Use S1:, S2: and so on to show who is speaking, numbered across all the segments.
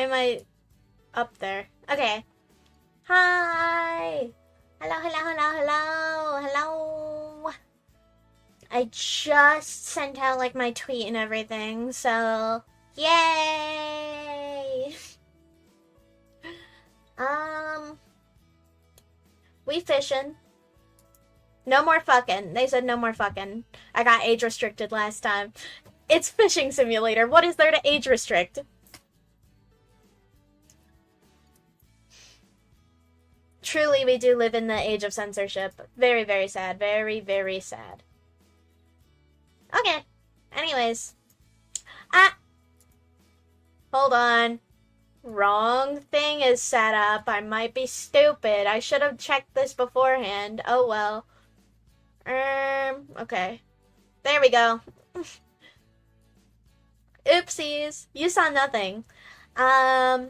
S1: am I up there? Okay. Hi! Hello, hello, hello, hello, hello! I just sent out, like, my tweet and everything, so... Yay! We fishing. No more fucking. They said no more fucking. I got age restricted last time. It's fishing simulator. What is there to age restrict? Truly, we do live in the age of censorship. Very, very sad. Very, very sad. Okay. Anyways. Ah! Hold on. Wrong thing is set up. I might be stupid. I should have checked this beforehand. Oh well. Okay. There we go. Oopsies. You saw nothing. I'm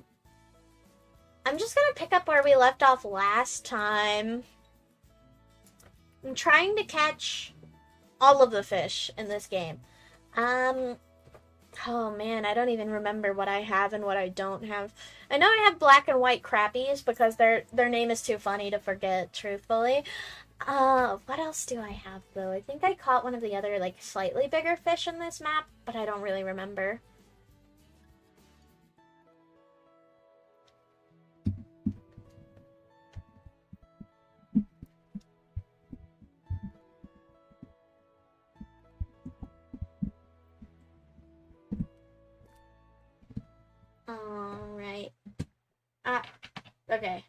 S1: just gonna pick up where we left off last time. I'm trying to catch all of the fish in this game. Oh man, I don't even remember what I have and what I don't have. I know I have black and white crappies because their name is too funny to forget, truthfully. What else do I have though? I think I caught one of the other, like, slightly bigger fish in this map, but I don't really remember. Alright. Okay.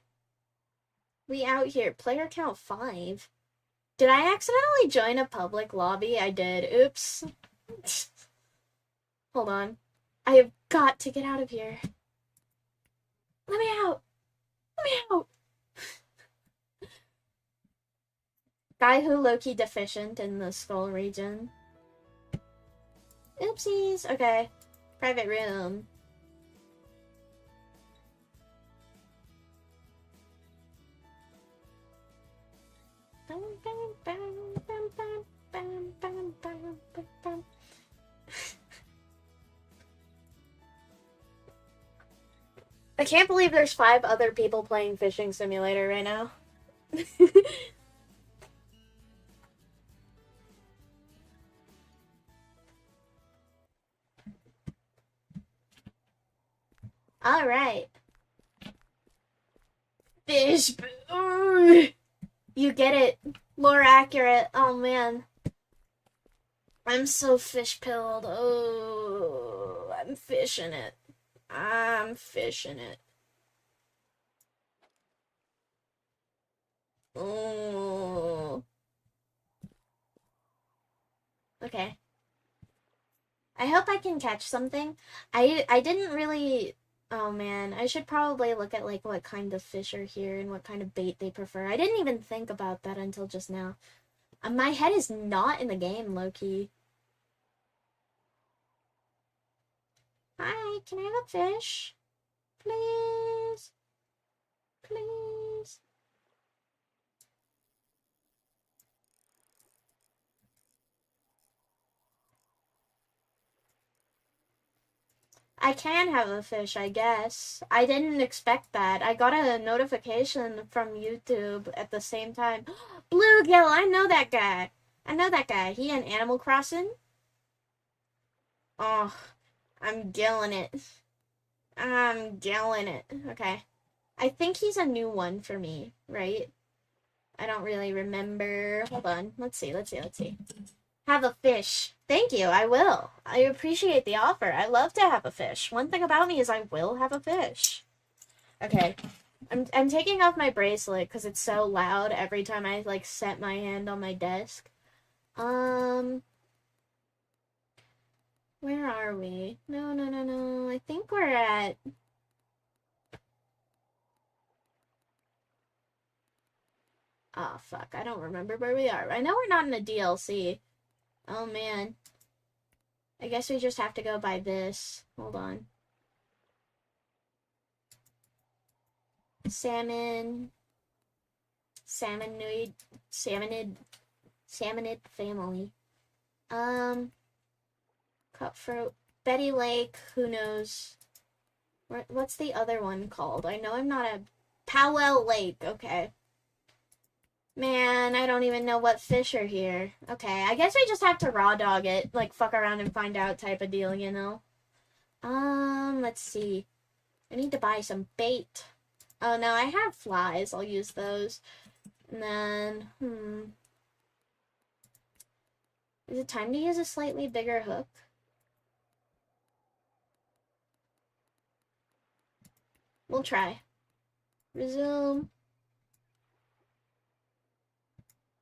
S1: We out here. Player count 5. Did I accidentally join a public lobby? I did. Oops. Hold on. I have got to get out of here. Let me out. Let me out. Guy who low-key deficient in the skull region. Oopsies. Okay. Private room. I can't believe there's 5 other people playing Fishing Simulator right now. Alright. Fish. You get it. More accurate. Oh man. I'm so fish-pilled. Oh, I'm fishing it. I'm fishing it. Oh. Okay. I hope I can catch something. I didn't really... Oh man, I should probably look at, like, what kind of fish are here and what kind of bait they prefer. I didn't even think about that until just now. My head is not in the game, low-key. Hi, can I have a fish? Please? Please? I can have a fish, I guess. I didn't expect that. I got a notification from YouTube at the same time. Bluegill, I know that guy. I know that guy. He in Animal Crossing? Oh, I'm gilling it. I'm gilling it. Okay. I think he's a new one for me, right? I don't really remember. Hold on. Let's see. Have a fish. Thank you, I will. I appreciate the offer. I love to have a fish. One thing about me is I will have a fish. Okay. I'm taking off my bracelet because it's so loud every time I, like, set my hand on my desk. Where are we? No. I think we're at... Oh, fuck. I don't remember where we are. I know we're not in a DLC. Oh, man. I guess we just have to go by this. Hold on. Salmonid family. Cutthroat. Betty Lake, who knows? What's the other one called? I know I'm not a... Powell Lake, okay. Man, I don't even know what fish are here. Okay, I guess we just have to raw dog it, like fuck around and find out type of deal, you know? Let's see. I need to buy some bait. Oh no, I have flies. I'll use those. And then, is it time to use a slightly bigger hook? We'll try. Resume.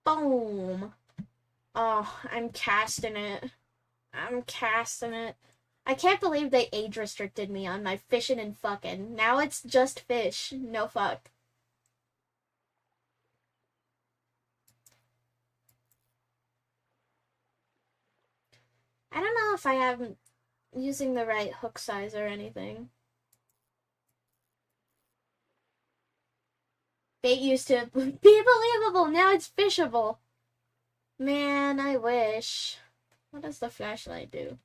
S1: Boom. Oh, I'm casting it. I'm casting it. I can't believe they age restricted me on my fishing and fucking. Now it's just fish. No fuck. I don't know if I am using the right hook size or anything. Bait used to be believable. Now it's fishable. Man, I wish. What does the flashlight do?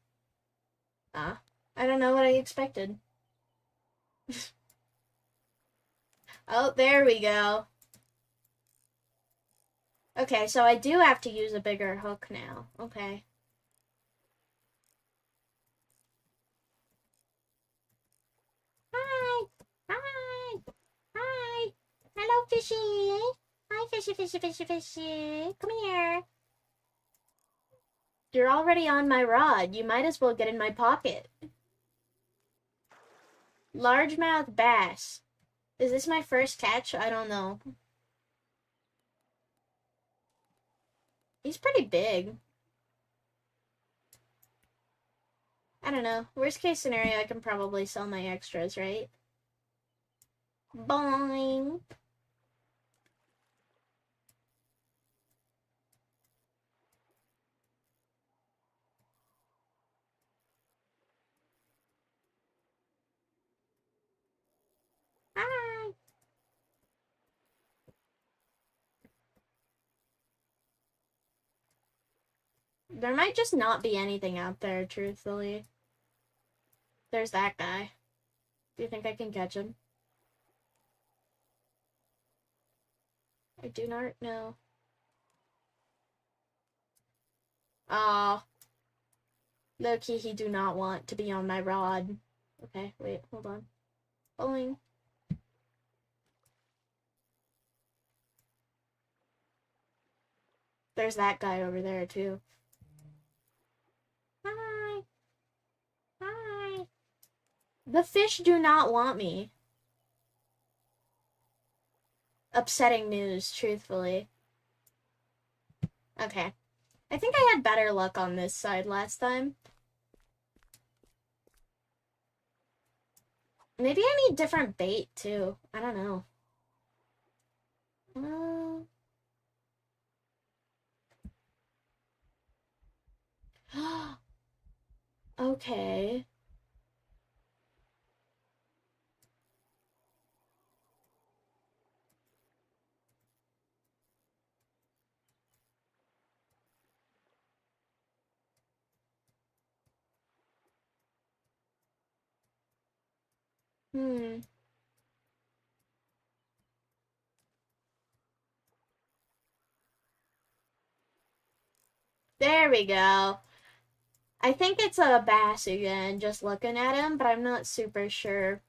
S1: Ah, I don't know what I expected. Oh, there we go. Okay, so I do have to use a bigger hook now. Okay. Hi! Hi! Hi! Hello, fishy! Hi, fishy, fishy, fishy, fishy! Come here! You're already on my rod. You might as well get in my pocket. Largemouth bass. Is this my first catch? I don't know. He's pretty big. I don't know. Worst case scenario, I can probably sell my extras, right? Boing! Hi! There might just not be anything out there, truthfully. There's that guy. Do you think I can catch him? I do not know. Oh. Low-key, he do not want to be on my rod. Okay, wait, hold on. Boing. There's that guy over there, too. Hi! Hi! The fish do not want me. Upsetting news, truthfully. Okay. I think I had better luck on this side last time. Maybe I need different bait, too. I don't know. Okay. There we go. I think it's a bass again, just looking at him, but I'm not super sure.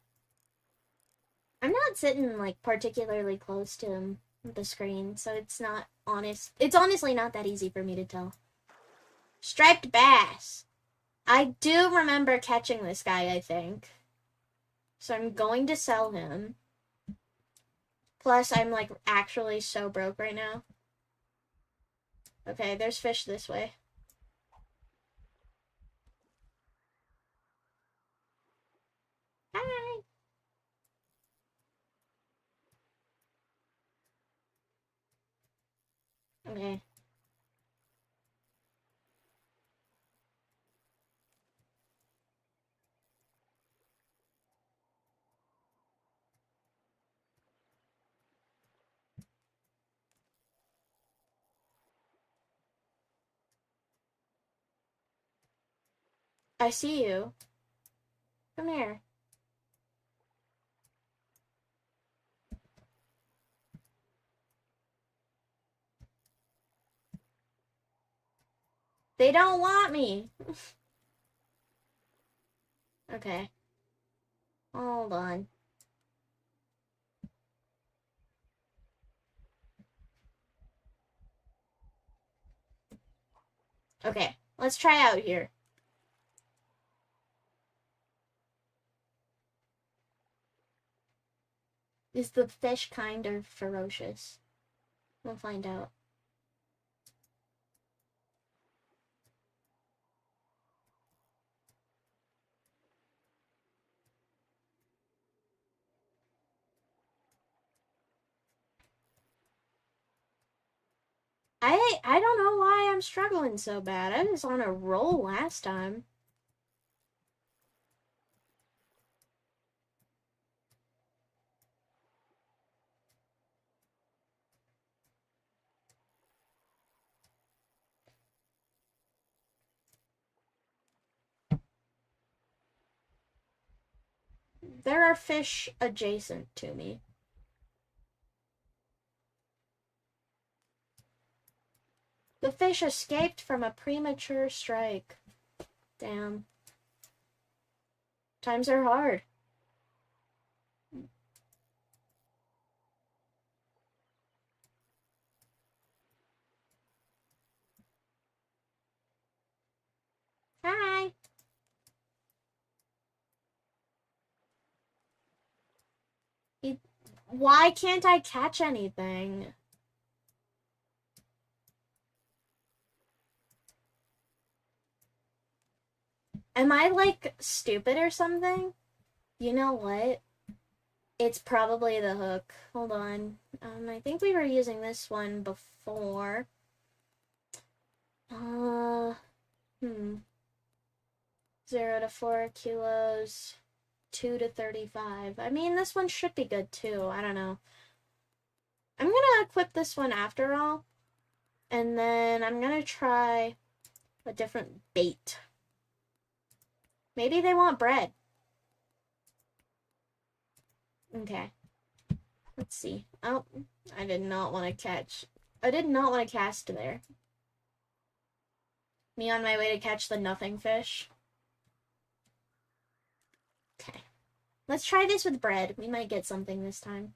S1: I'm not sitting, like, particularly close to him with the screen, so it's not honest. It's honestly not that easy for me to tell. Striped bass. I do remember catching this guy, I think. So I'm going to sell him. Plus, I'm, like, actually so broke right now. Okay, there's fish this way. Hi! Okay. I see you. Come here. They don't want me. Okay. Hold on. Okay, let's try out here. Is the fish kind or ferocious? We'll find out. I don't know why I'm struggling so bad. I was on a roll last time. There are fish adjacent to me. The fish escaped from a premature strike. Damn. Times are hard. Hi. Why can't I catch anything? Am I, like, stupid or something? You know what? It's probably the hook. Hold on. I think we were using this one before. 0 to 4 kilos, 2 to 35. I mean, this one should be good too. I don't know. I'm gonna equip this one after all, and then I'm gonna try a different bait. Maybe they want bread. Okay. Let's see. Oh, I did not want to catch. I did not want to cast there. Me on my way to catch the nothing fish. Okay. Let's try this with bread. We might get something this time.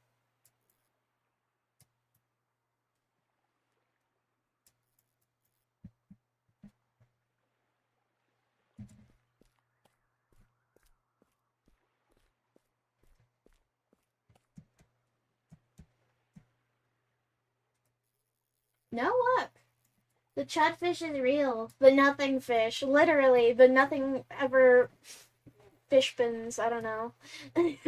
S1: No luck. The chudfish is real. The nothing fish. Literally, the nothing ever fish bins. I don't know. Maybe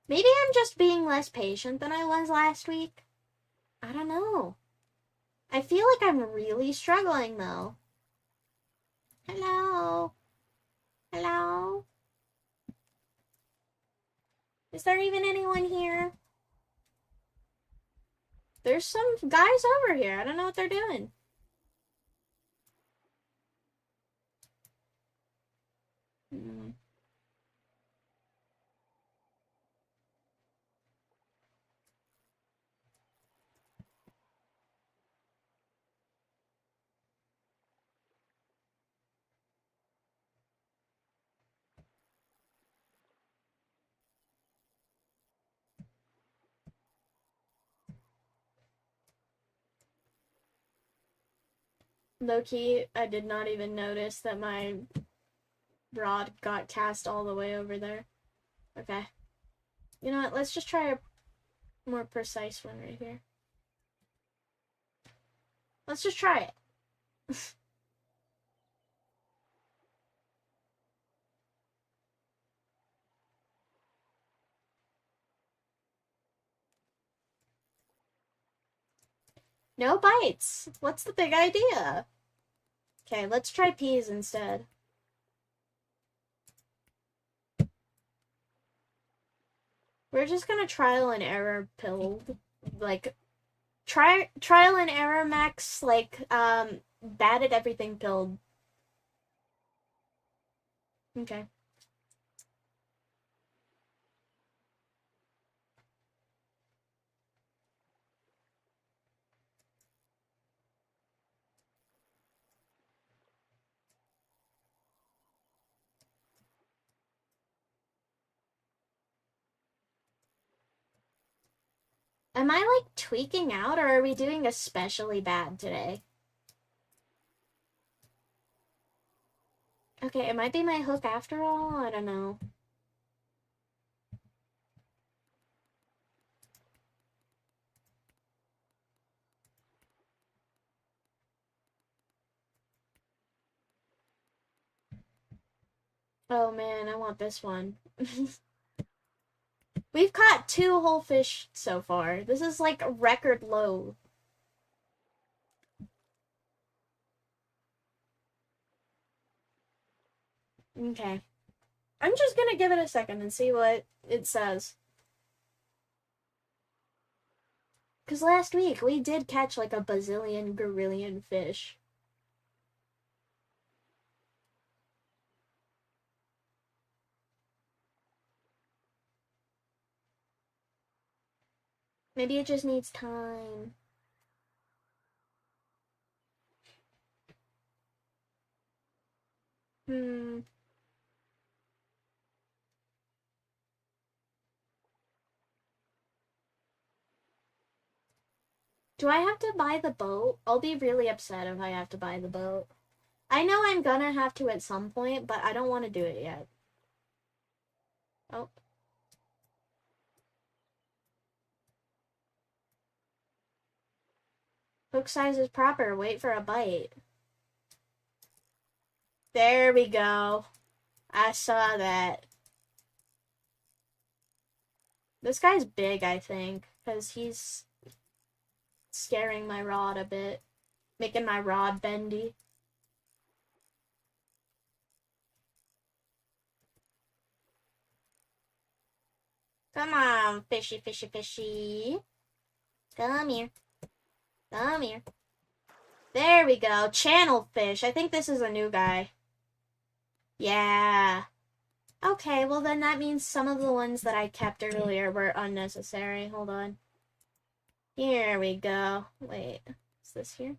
S1: I'm just being less patient than I was last week. I don't know. I feel like I'm really struggling, though. Hello? Hello? Is there even anyone here? There's some guys over here. I don't know what they're doing. Low-key, I did not even notice that my rod got cast all the way over there. Okay. You know what? Let's just try a more precise one right here. Let's just try it. No bites. What's the big idea? Okay, let's try peas instead. We're just gonna trial and error pilled. Like, trial and error max, like, bad at everything pilled. Okay. Am I, like, tweaking out, or are we doing especially bad today? Okay, it might be my hook after all. I don't know. Oh man, I want this one. We've caught 2 whole fish so far. This is like a record low. Okay. I'm just gonna give it a second and see what it says. Because last week we did catch like a bazillion gorillion fish. Maybe it just needs time. Hmm. Do I have to buy the boat? I'll be really upset if I have to buy the boat. I know I'm gonna have to at some point, but I don't want to do it yet. Oh. Hook size is proper. Wait for a bite. There we go. I saw that. This guy's big, I think, because he's scaring my rod a bit. Making my rod bendy. Come on, fishy, fishy, fishy. Come here. Come here. There we go. Channel fish. I think this is a new guy. Yeah. Okay, well then that means some of the ones that I kept earlier were unnecessary. Hold on. Here we go. Wait. Is this here?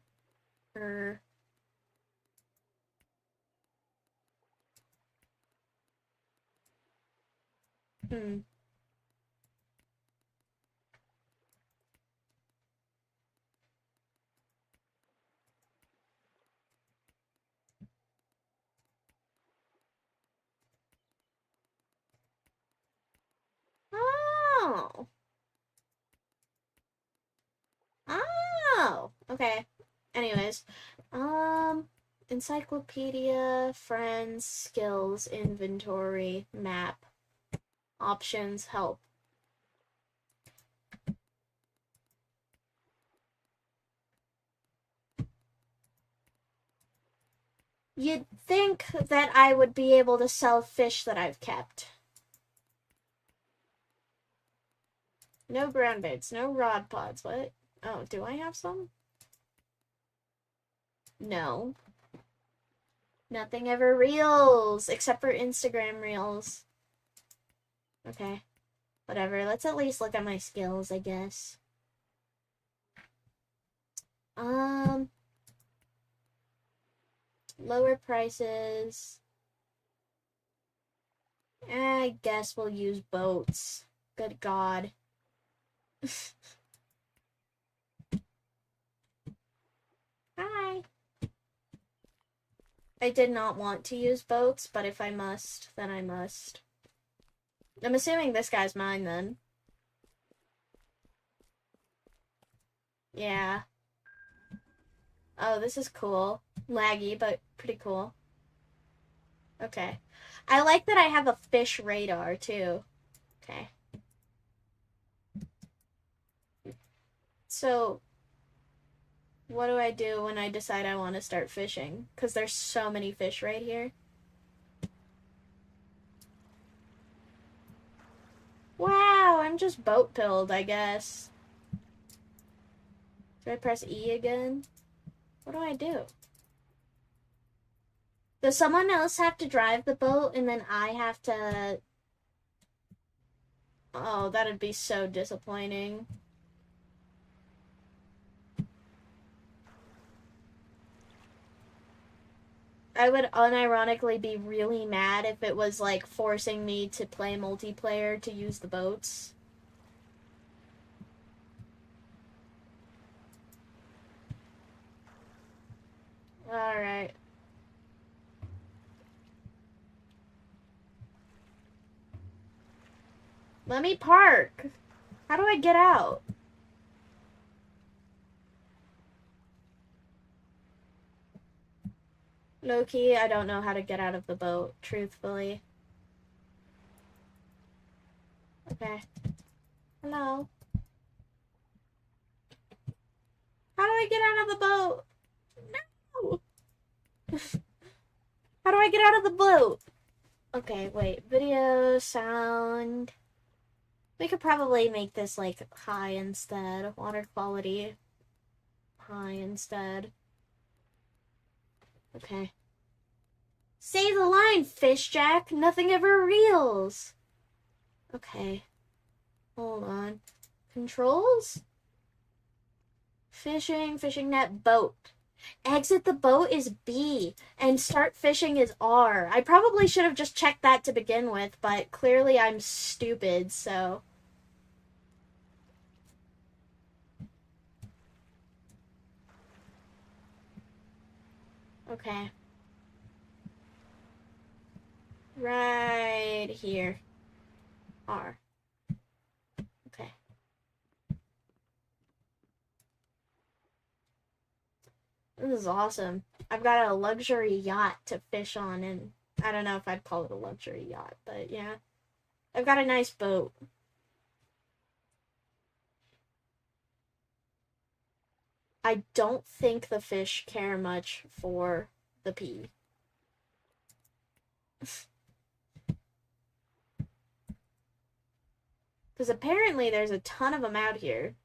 S1: Hmm. Oh. Oh. Okay. Anyways. Encyclopedia, friends, skills, inventory, map, options, help. You'd think that I would be able to sell fish that I've kept. No ground baits, no rod pods. What? Oh, do I have some? No. Nothing ever reels, except for Instagram reels. Okay. Whatever. Let's at least look at my skills, I guess. Lower prices. I guess we'll use boats. Good God. Hi. I did not want to use boats, but if I must, then I must. I'm assuming this guy's mine, then. Yeah. Oh, this is cool. Laggy, but pretty cool. Okay. I like that I have a fish radar, too. Okay. So, what do I do when I decide I want to start fishing? Because there's so many fish right here. Wow, I'm just boat pilled, I guess. Do I press E again? What do I do? Does someone else have to drive the boat and then I have to... Oh, that'd be so disappointing. I would unironically be really mad if it was, like, forcing me to play multiplayer to use the boats. Alright. Let me park. How do I get out? Low-key, I don't know how to get out of the boat, truthfully. Okay. Hello. How do I get out of the boat? No! How do I get out of the boat? Okay, wait. Video, sound. We could probably make this, like, high instead. Water quality. High instead. Okay. Say the line, Fish Jack. Nothing ever reels. Okay. Hold on. Controls? Fishing, fishing net, boat. Exit the boat is B, and start fishing is R. I probably should have just checked that to begin with, but clearly I'm stupid, so... Okay. Right here. R. Okay. This is awesome. I've got a luxury yacht to fish on, and I don't know if I'd call it a luxury yacht, but yeah. I've got a nice boat. I don't think the fish care much for the pee. Because apparently there's a ton of them out here.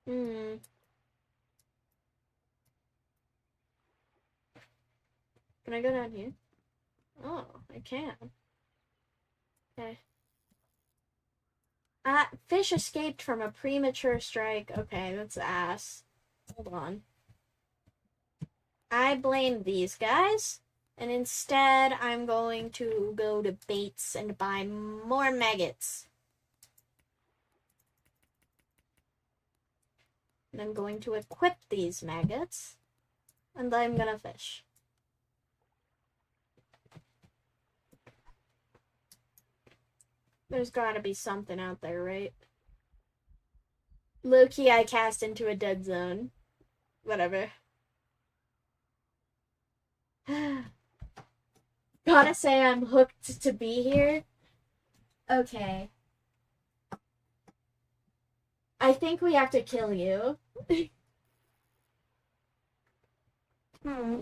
S1: Hmm. Can I go down here? Oh, I can. Okay. Fish escaped from a premature strike. Okay, that's ass. Hold on. I blame these guys, and instead I'm going to go to Bates and buy more maggots. And I'm going to equip these maggots, and I'm gonna fish. There's gotta be something out there, right? Low-key, I cast into a dead zone. Whatever. Gotta say I'm hooked to be here. Okay. I think we have to kill you. Hmm.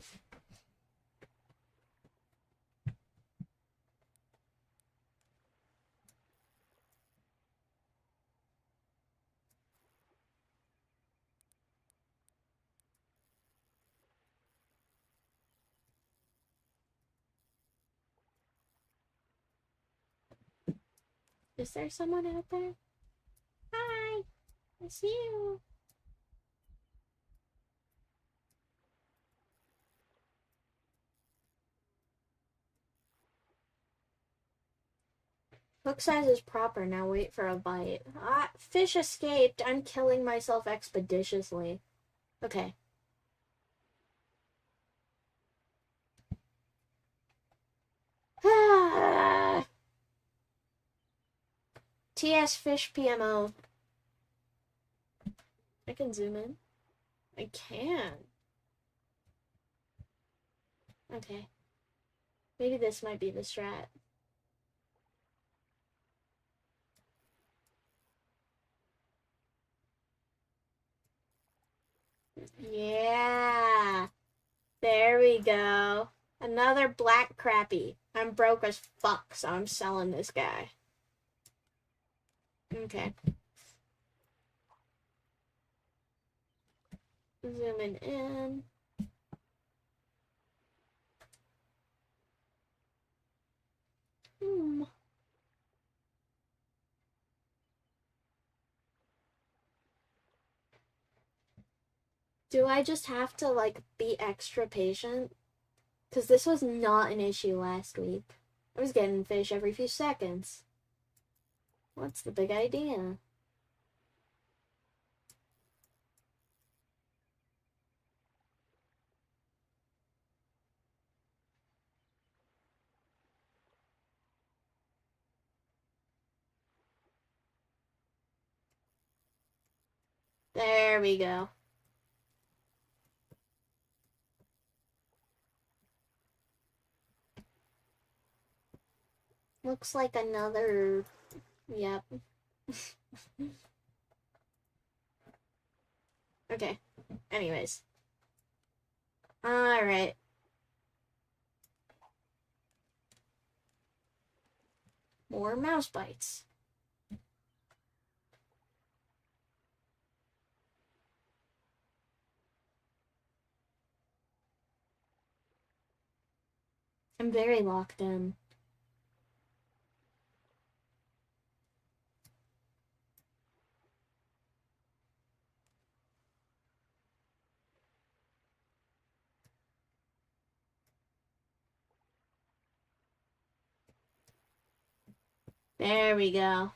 S1: Is there someone out there? Hi! It's you! Hook size is proper, now wait for a bite. Ah, fish escaped! I'm killing myself expeditiously. Okay. TS Fish PMO. I can zoom in. I can. Okay. Maybe this might be the strat. Yeah. There we go. Another black crappie. I'm broke as fuck, so I'm selling this guy. Okay. Zooming in. Do I just have to, like, be extra patient? Because this was not an issue last week. I was getting fish every few seconds. What's the big idea? There we go. Looks like another... Yep. Okay. Anyways. Alright. More mouse bites. I'm very locked in. There we go.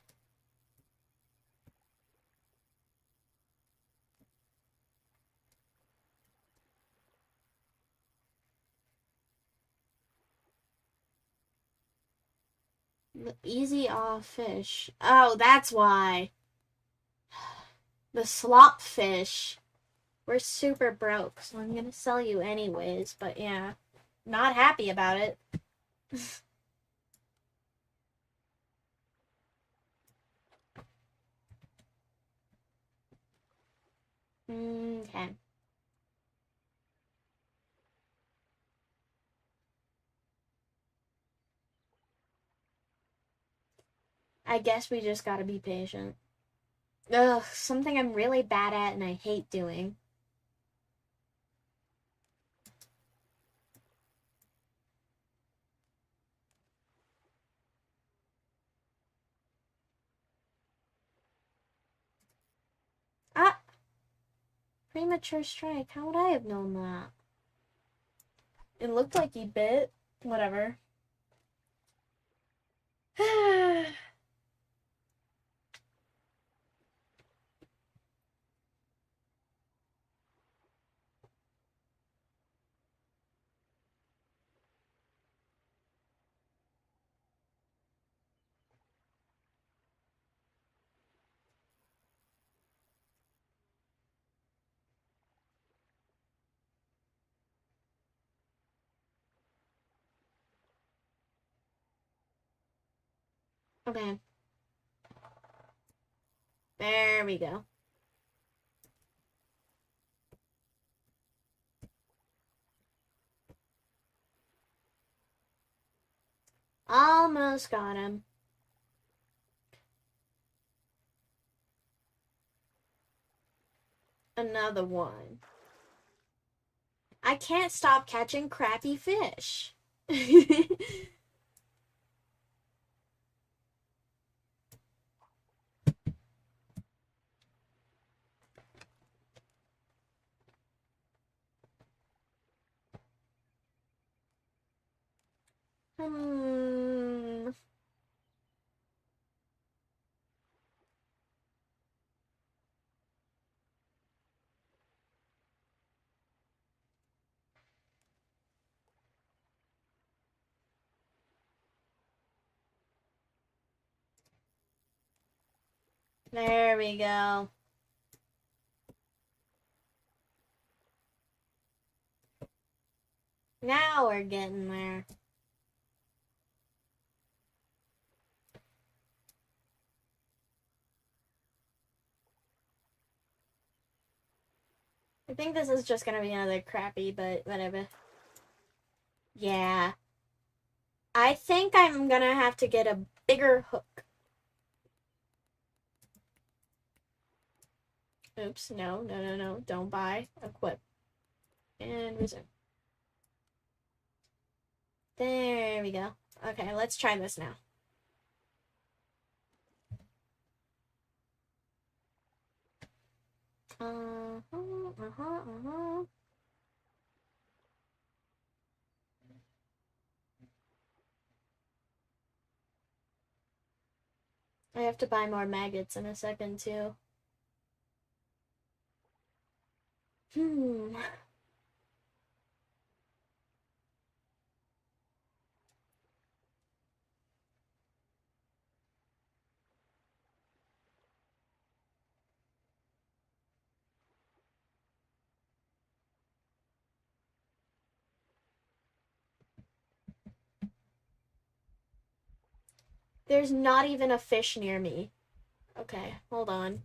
S1: Easy off fish. Oh, that's why. The slop fish. We're super broke, so I'm gonna sell you anyways, but yeah. Not happy about it. Okay. I guess we just gotta be patient. Ugh, something I'm really bad at and I hate doing. Ah! Premature strike. How would I have known that? It looked like he bit. Whatever. Okay. There we go. Almost got him. Another one. I can't stop catching crappy fish. Hmm. There we go. Now we're getting there. I think this is just gonna be another crappy, but whatever. Yeah. I think I'm gonna have to get a bigger hook. Oops, no. Don't buy. Equip. And resume. There we go. Okay, let's try this now. I have to buy more maggots in a second, too. There's not even a fish near me. Okay, hold on.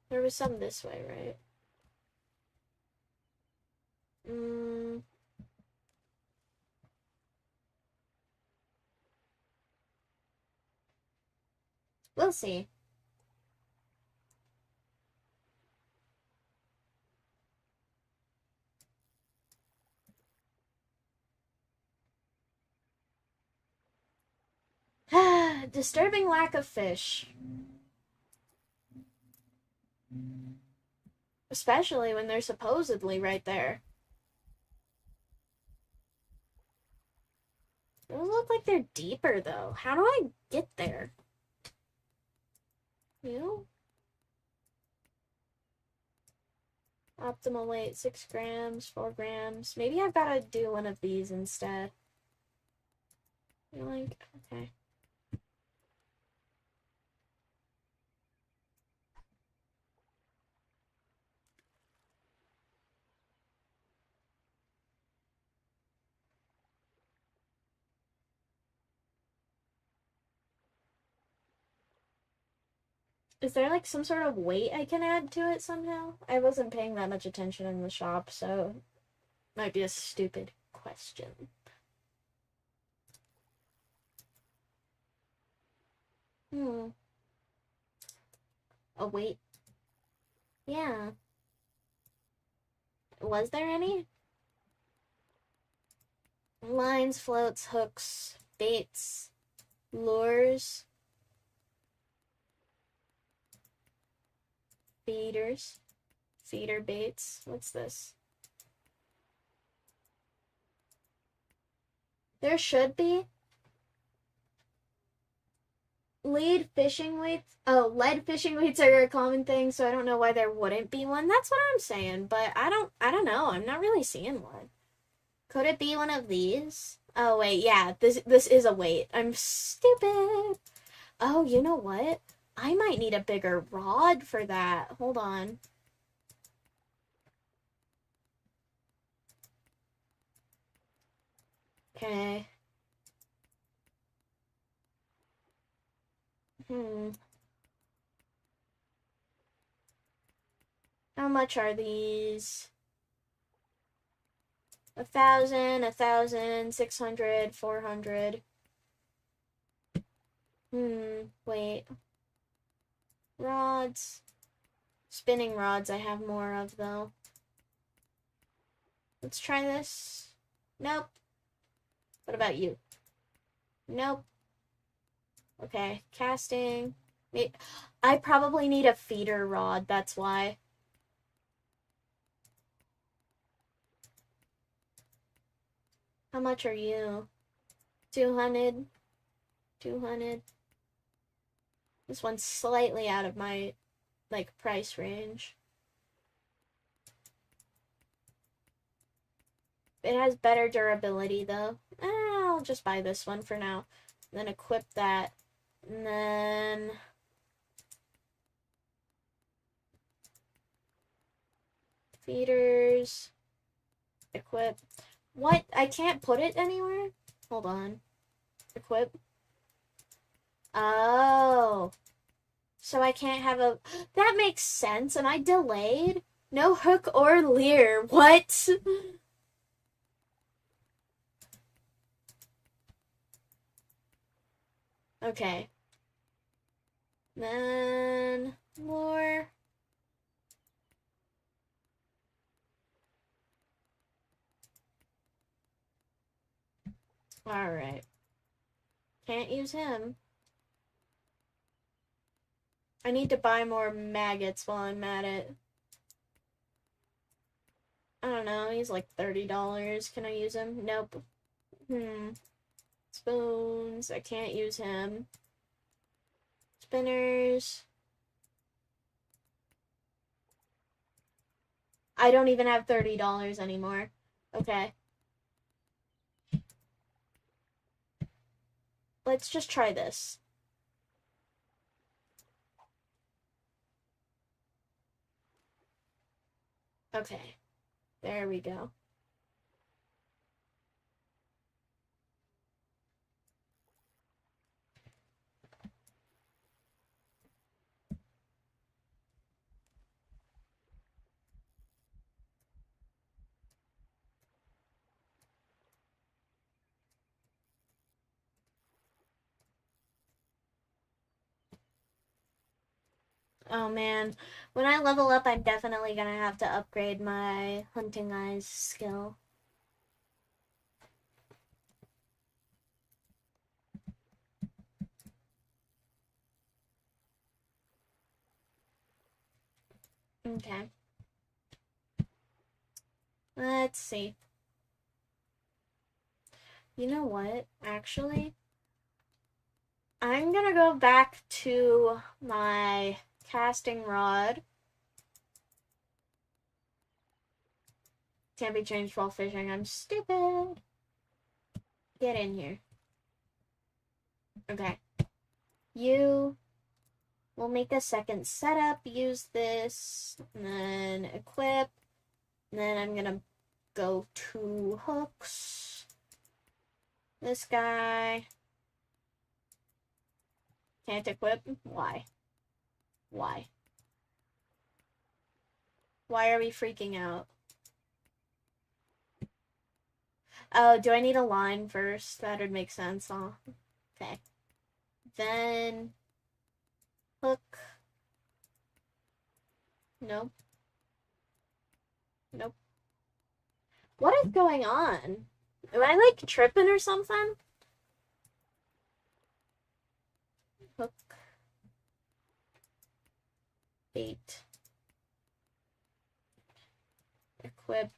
S1: There was some this way, right? We'll see. Disturbing lack of fish. Especially when they're supposedly right there. Those look like they're deeper, though. How do I get there? You know? Optimal weight, 6 grams, 4 grams. Maybe I've got to do one of these instead. You're like, okay. Is there like some sort of weight I can add to it somehow? I wasn't paying that much attention in the shop, so might be a stupid question. A weight? Yeah. Was there any? Lines, floats, hooks, baits, lures, feeders, feeder baits. What's this? There should be. Lead fishing weights. Oh, lead fishing weights are a common thing, so I don't know why there wouldn't be one. That's what I'm saying, but I don't know. I'm not really seeing one. Could it be one of these? Oh wait, yeah, this is a weight. I'm stupid. Oh, you know what? I might need a bigger rod for that. Hold on. Okay. How much are these? 1,000, 1,000, 600, 400. Wait. Rods. Spinning rods I have more of, though. Let's try this. Nope. What about you? Nope. Okay, casting. I probably need a feeder rod, that's why. How much are you? 200. 200. This one's slightly out of my, like, price range. It has better durability, though. I'll just buy this one for now. And then equip that. And then... feeders. Equip. What? I can't put it anywhere? Hold on. Equip. Oh. So I can't have a... That makes sense. Am I delayed? No hook or leer. What? Okay. Then... lure. Alright. Can't use him. I need to buy more maggots while I'm at it. I don't know, he's like $30. Can I use him? Nope. Spoons. I can't use him. Spinners. I don't even have $30 anymore. Okay. Let's just try this. Okay. There we go. Oh man, when I level up, I'm definitely gonna have to upgrade my hunting eyes skill. Okay. Let's see. You know what? Actually, I'm gonna go back to my casting rod. Can't be changed while fishing. I'm stupid. Get in here. Okay. You will make a second setup. Use this. And then equip. And then I'm gonna go to hooks. This guy. Can't equip? Why? Why? Why are we freaking out? Oh, do I need a line first? That would make sense, huh? Okay. Then hook. Nope. Nope. What is going on? Am I like tripping or something? Hook. Bait. Equip.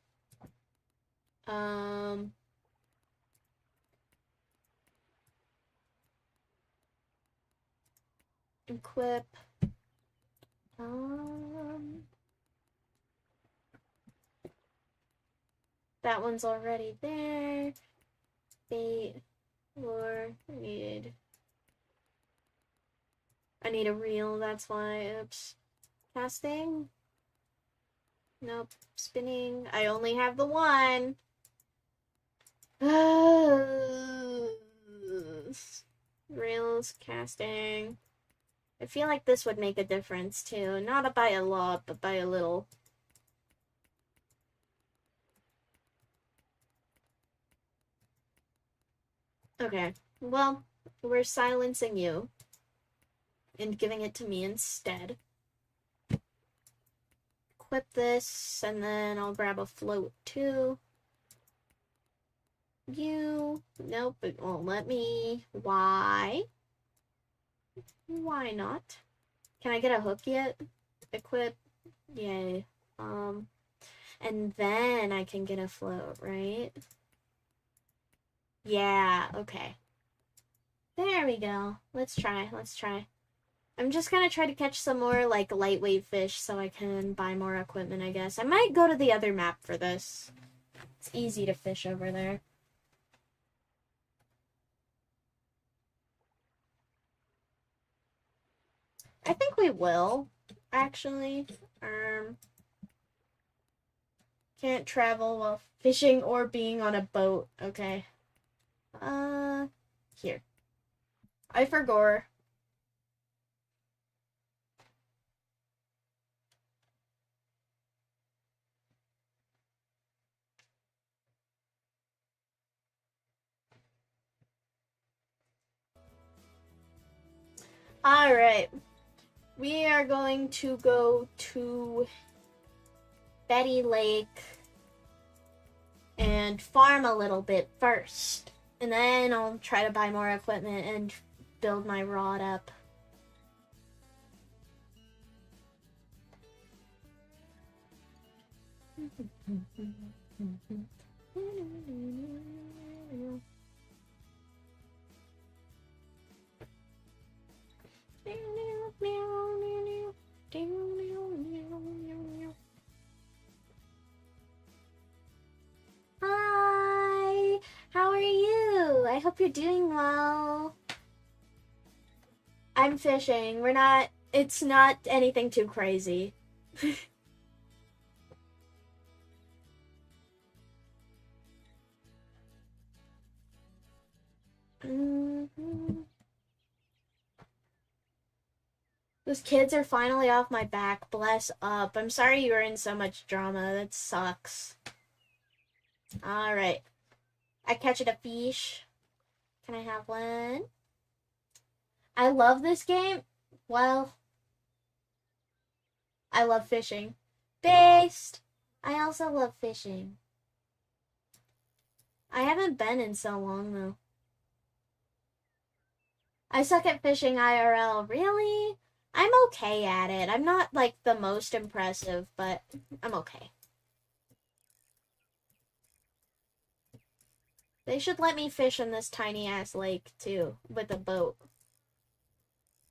S1: Equip. That one's already there. Bait. Lure. I need a reel, that's why. Oops. Casting. Nope. Spinning. I only have the one. Reels, casting. I feel like this would make a difference too. Not by a lot, but by a little. Okay. Well, we're silencing you and giving it to me instead. Equip this, and then I'll grab a float too. You. Nope, it won't let me. Why? Why not? Can I get a hook yet? Equip. Yay. And then I can get a float, right? Yeah, okay. There we go. Let's try. I'm just gonna try to catch some more, like, lightweight fish so I can buy more equipment, I guess. I might go to the other map for this. It's easy to fish over there. I think we will, actually. Can't travel while fishing or being on a boat. Okay. Here. I forgot. Alright. We are going to go to Betty Lake and farm a little bit first. And then I'll try to buy more equipment and build my rod up. hope you're doing well. I'm fishing. It's not anything too crazy. Those kids are finally off my back. Bless up. I'm sorry you were in so much drama. That sucks. Alright. I catch it a Feesh. Can I have one? I love this game. Well, I love fishing. Based. I also love fishing. I haven't been in so long, though. I suck at fishing IRL. Really? I'm okay at it. I'm not, like, the most impressive, but I'm okay. They should let me fish in this tiny-ass lake, too, with a boat.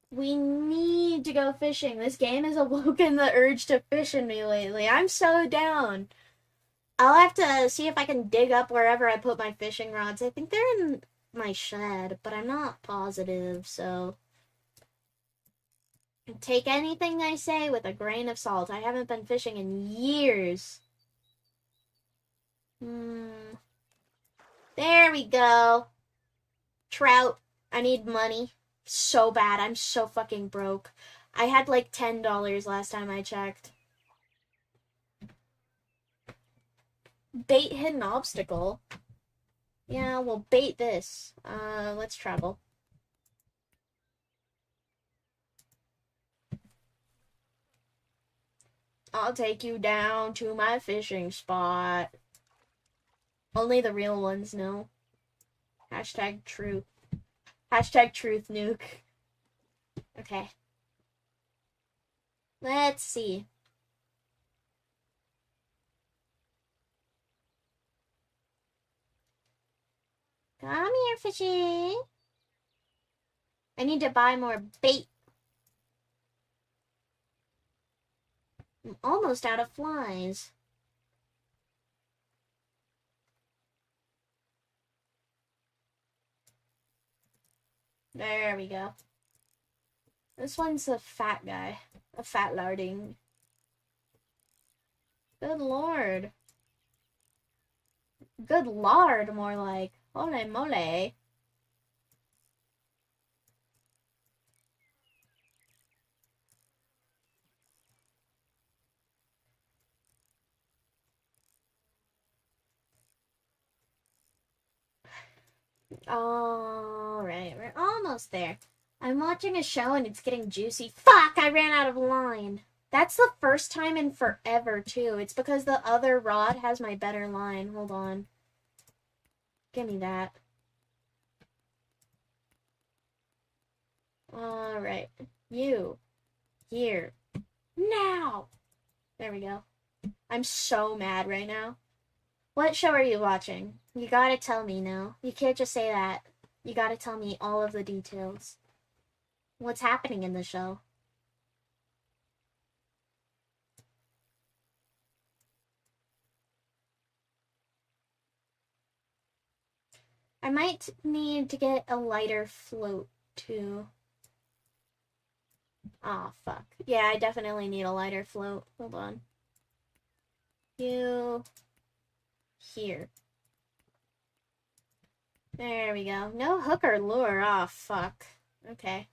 S1: We need to go fishing. This game has awoken the urge to fish in me lately. I'm so down. I'll have to see if I can dig up wherever I put my fishing rods. I think they're in my shed, but I'm not positive, so... Take anything I say with a grain of salt. I haven't been fishing in years. There we go. Trout. I need money. So bad. I'm so fucking broke. I had like $10 last time I checked. Bait hidden obstacle. Yeah, we'll bait this. Let's travel. I'll take you down to my fishing spot. Only the real ones know. Hashtag truth. Hashtag truth nuke. Okay. Let's see. Come here, fishy. I need to buy more bait. I'm almost out of flies. There we go. This one's a fat guy. A fat larding. Good lord. Good lard, more like. Holy moly. Alright, we're almost there. I'm watching a show and it's getting juicy. Fuck, I ran out of line. That's the first time in forever, too. It's because the other rod has my better line. Hold on. Give me that. Alright. You. Here. Now! There we go. I'm so mad right now. What show are you watching? You gotta tell me now. You can't just say that. You gotta tell me all of the details. What's happening in the show? I might need to get a lighter float, too. Aw, fuck. Yeah, I definitely need a lighter float. Hold on. You... Here. There we go. No hook or lure. Aw, fuck. Okay.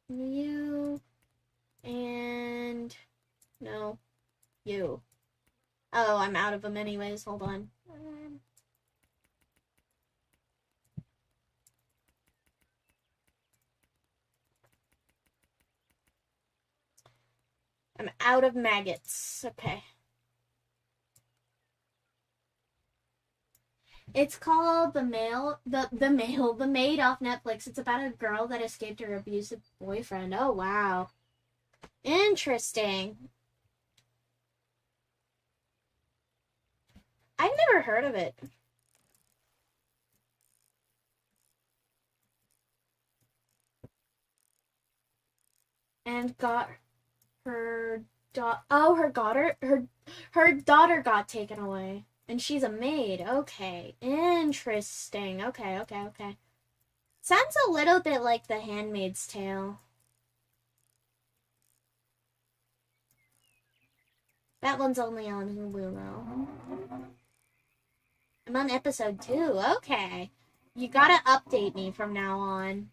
S1: You... And... No. You. Oh, I'm out of them anyways. Hold on. I'm out of maggots. Okay. It's called The Maid off Netflix. It's about a girl that escaped her abusive boyfriend. Oh, wow. Interesting. I've never heard of it. And got her her daughter got taken away. And she's a maid. Okay. Interesting. Okay. Sounds a little bit like The Handmaid's Tale. That one's only on Hulu, though. I'm on episode 2. Okay. You gotta update me from now on.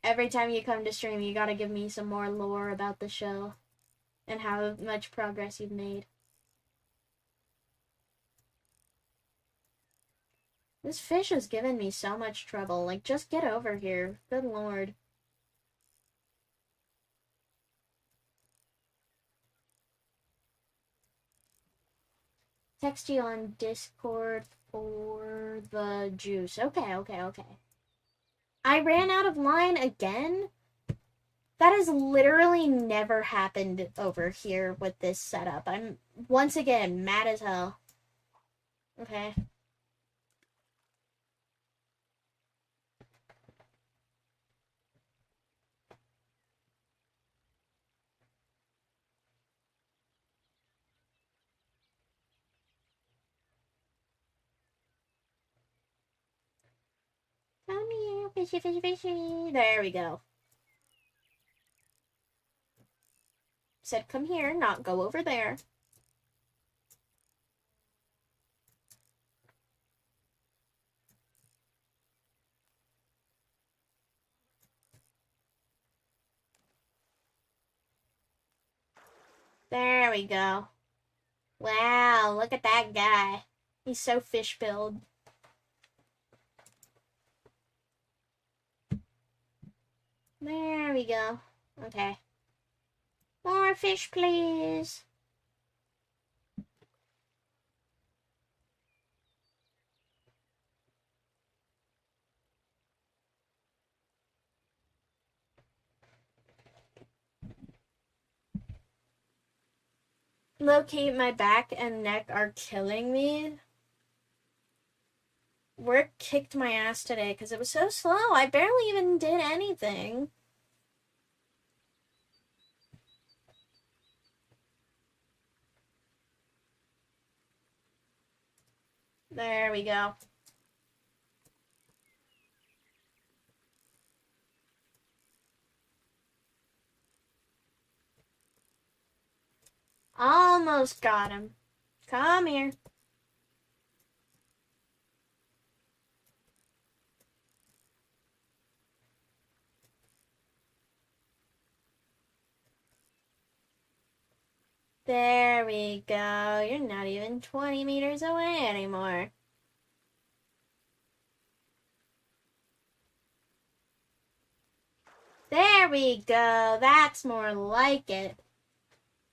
S1: Every time you come to stream, you gotta give me some more lore about the show. And how much progress you've made. This fish has given me so much trouble. Like, just get over here. Good lord. Text you on Discord for the juice. Okay. I ran out of line again? That has literally never happened over here with this setup. I'm, once again, mad as hell. Okay. Come here, fishy. There we go. Said come here, not go over there. There we go. Wow, look at that guy. He's so fish-billed. There we go. Okay. More fish, please. Low-key, my back and neck are killing me. Work kicked my ass today because it was so slow. I barely even did anything. There we go. Almost got him. Come here. There we go. You're not even 20 meters away anymore. There we go. That's more like it.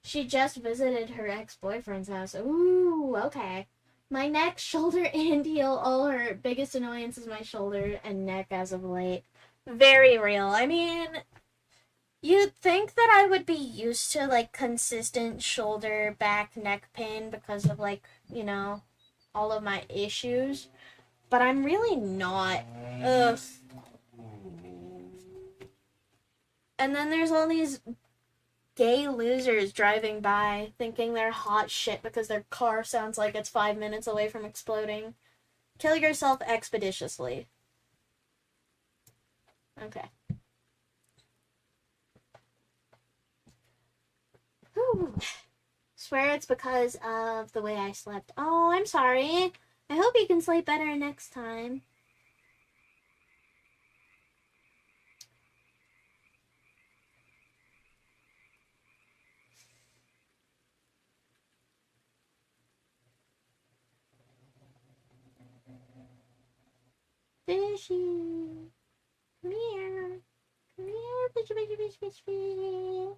S1: She just visited her ex-boyfriend's house. Ooh, okay. My neck, shoulder, and heel, all her biggest annoyance is my shoulder and neck as of late. Very real. I mean, you'd think that I would be used to, like, consistent shoulder, back, neck pain because of, like, you know, all of my issues. But I'm really not. Ugh. And then there's all these gay losers driving by thinking they're hot shit because their car sounds like it's 5 minutes away from exploding. Kill yourself expeditiously. Okay. Whew. Swear it's because of the way I slept. Oh, I'm sorry. I hope you can sleep better next time. Fishy. Come here. Come here, fishy.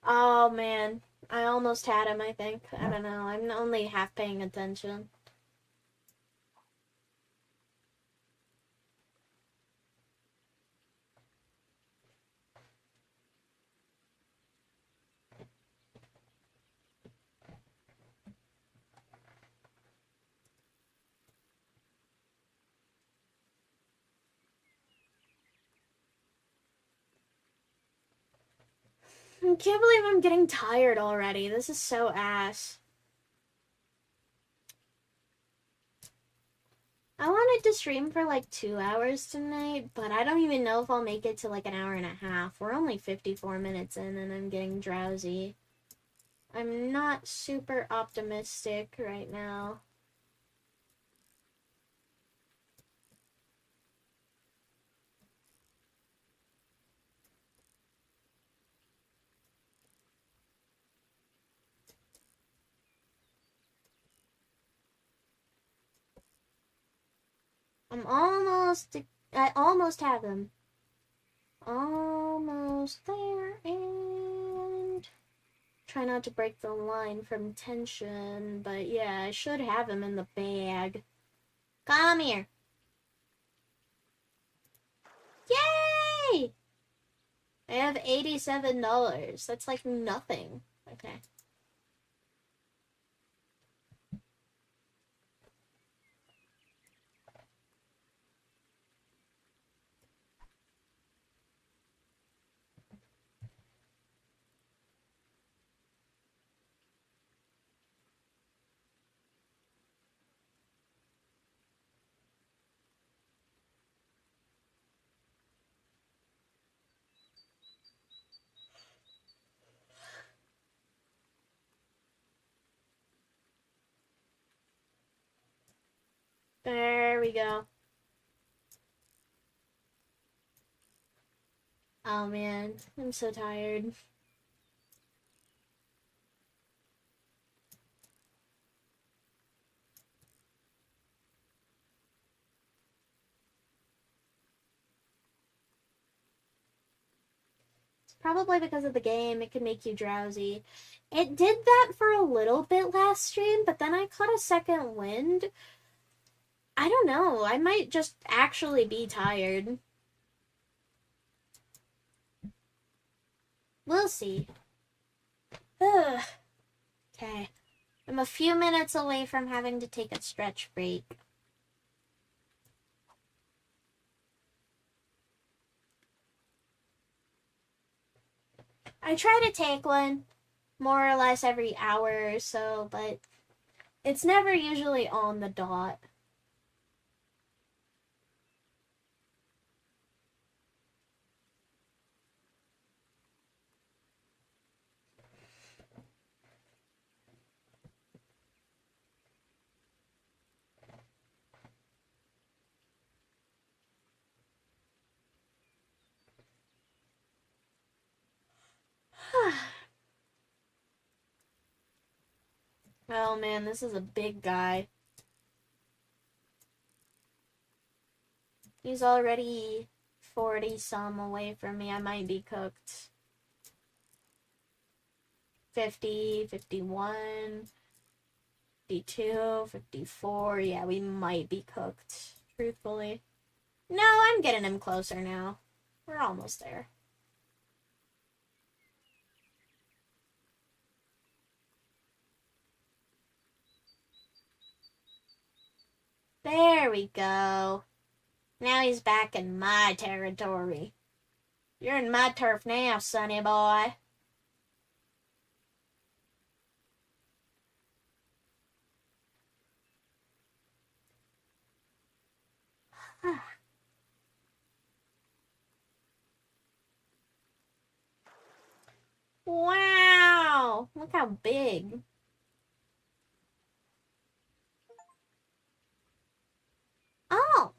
S1: Oh, man. I almost had him, I think. I don't know. I'm only half paying attention. I can't believe I'm getting tired already. This is so ass. I wanted to stream for like 2 hours tonight, but I don't even know if I'll make it to like an hour and a half. We're only 54 minutes in and I'm getting drowsy. I'm not super optimistic right now. I almost have them. Almost there, and try not to break the line from tension, but yeah, I should have him in the bag. Come here. Yay! I have $87. That's like nothing. Okay. There we go. Oh man, I'm so tired. It's probably because of the game. It can make you drowsy. It did that for a little bit last stream, but then I caught a second wind. I don't know. I might just actually be tired. We'll see. Ugh. Okay. I'm a few minutes away from having to take a stretch break. I try to take one more or less every hour or so, but it's never usually on the dot. Oh man, this is a big guy. He's already 40 some away from me. I might be cooked. 50, 51, 52, 54. Yeah, we might be cooked, truthfully. No, I'm getting him closer now. We're almost there. There we go. Now he's back in my territory. You're in my turf now, sonny boy. Wow! Look how big. Oh!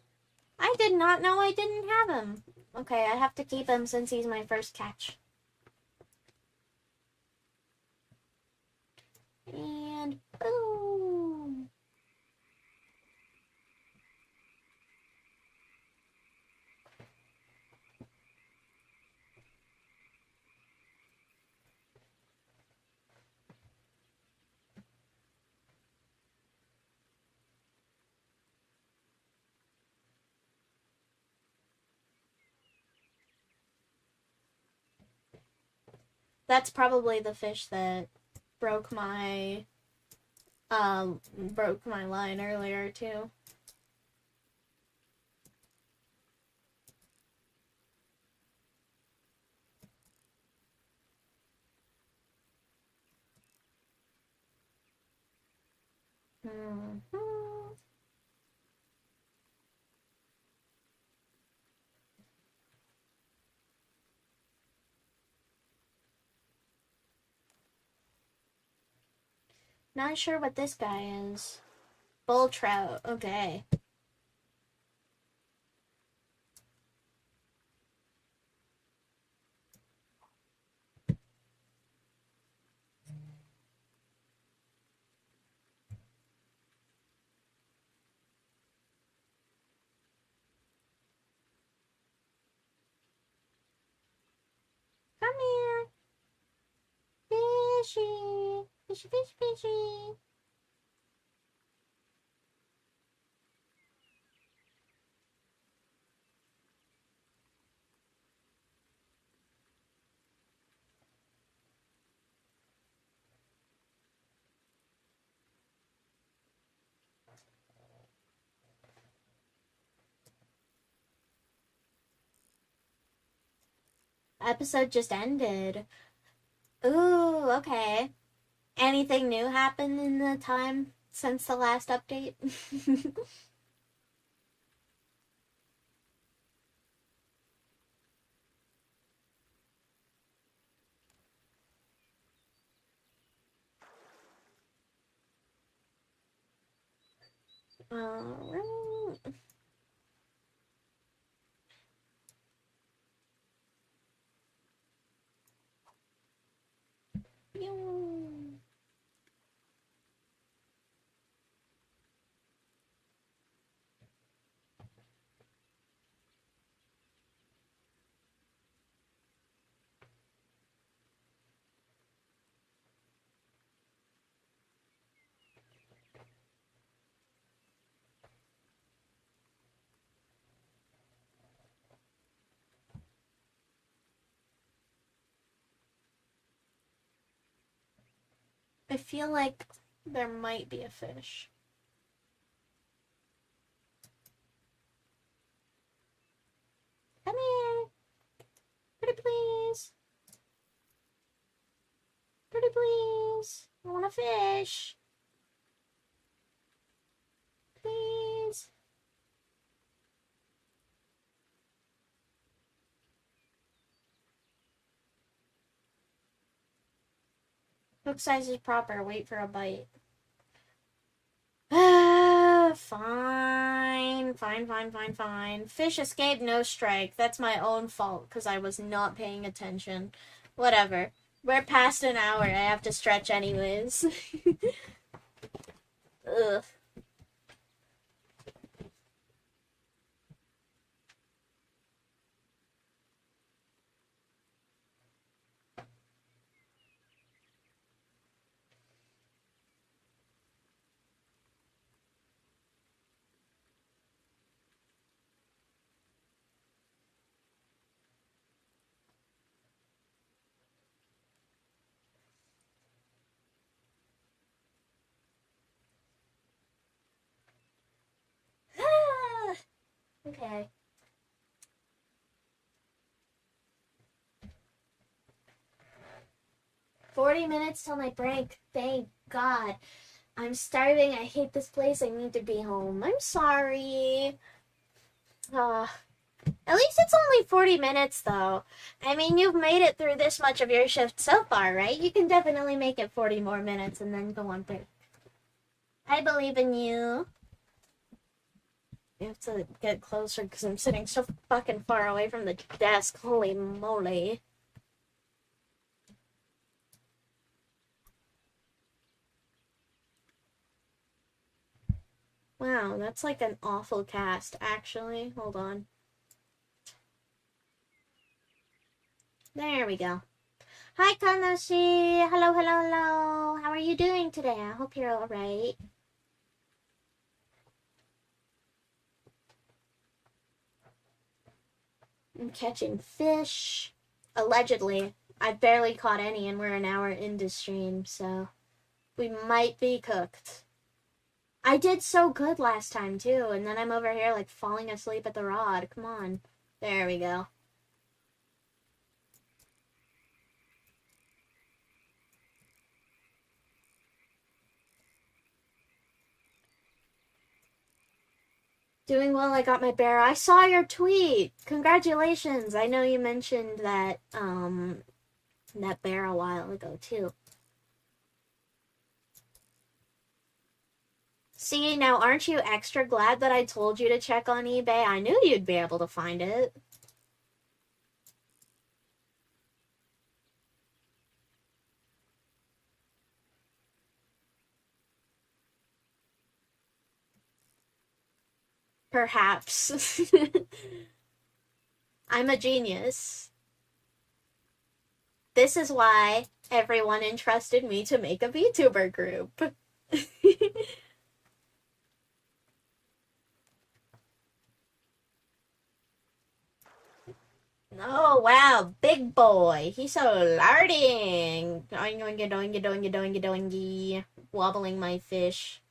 S1: I did not know I didn't have him. Okay, I have to keep him since he's my first catch. And boom! That's probably the fish that broke my line earlier too. Mhm. Not sure what this guy is. Bull trout. Okay. Come here. Fishy. Fishy, fishy, fishy. Episode just ended. Ooh, okay. Anything new happened in the time since the last update? Alright. I feel like there might be a fish. Come here. Pretty please. Pretty please. I want a fish. Please. Hook size is proper. Wait for a bite. Fine. Fine. Fish escape, no strike. That's my own fault because I was not paying attention. Whatever. We're past an hour. I have to stretch anyways. Ugh. Okay. $40 till my break. Thank God. I'm starving. I hate this place. I need to be home. I'm sorry. At least it's only 40 minutes, though. I mean, you've made it through this much of your shift so far, right? You can definitely make it 40 more minutes and then go on break. I believe in you. You have to get closer because I'm sitting so fucking far away from the desk. Holy moly. Wow, that's like an awful cast, actually. Hold on. There we go. Hi, Kanashi. Hello. How are you doing today? I hope you're alright. I'm catching fish. Allegedly. I barely caught any and we're an hour into stream, so we might be cooked. I did so good last time, too, and then I'm over here, like, falling asleep at the rod. Come on. There we go. Doing well, I got my bear. I saw your tweet. Congratulations. I know you mentioned that bear a while ago too. See, now aren't you extra glad that I told you to check on eBay? I knew you'd be able to find it. Perhaps. I'm a genius. This is why everyone entrusted me to make a VTuber group. Oh, wow, big boy. He's so larding. Doingy, doingy, doingy, doingy, doingy. Wobbling my fish.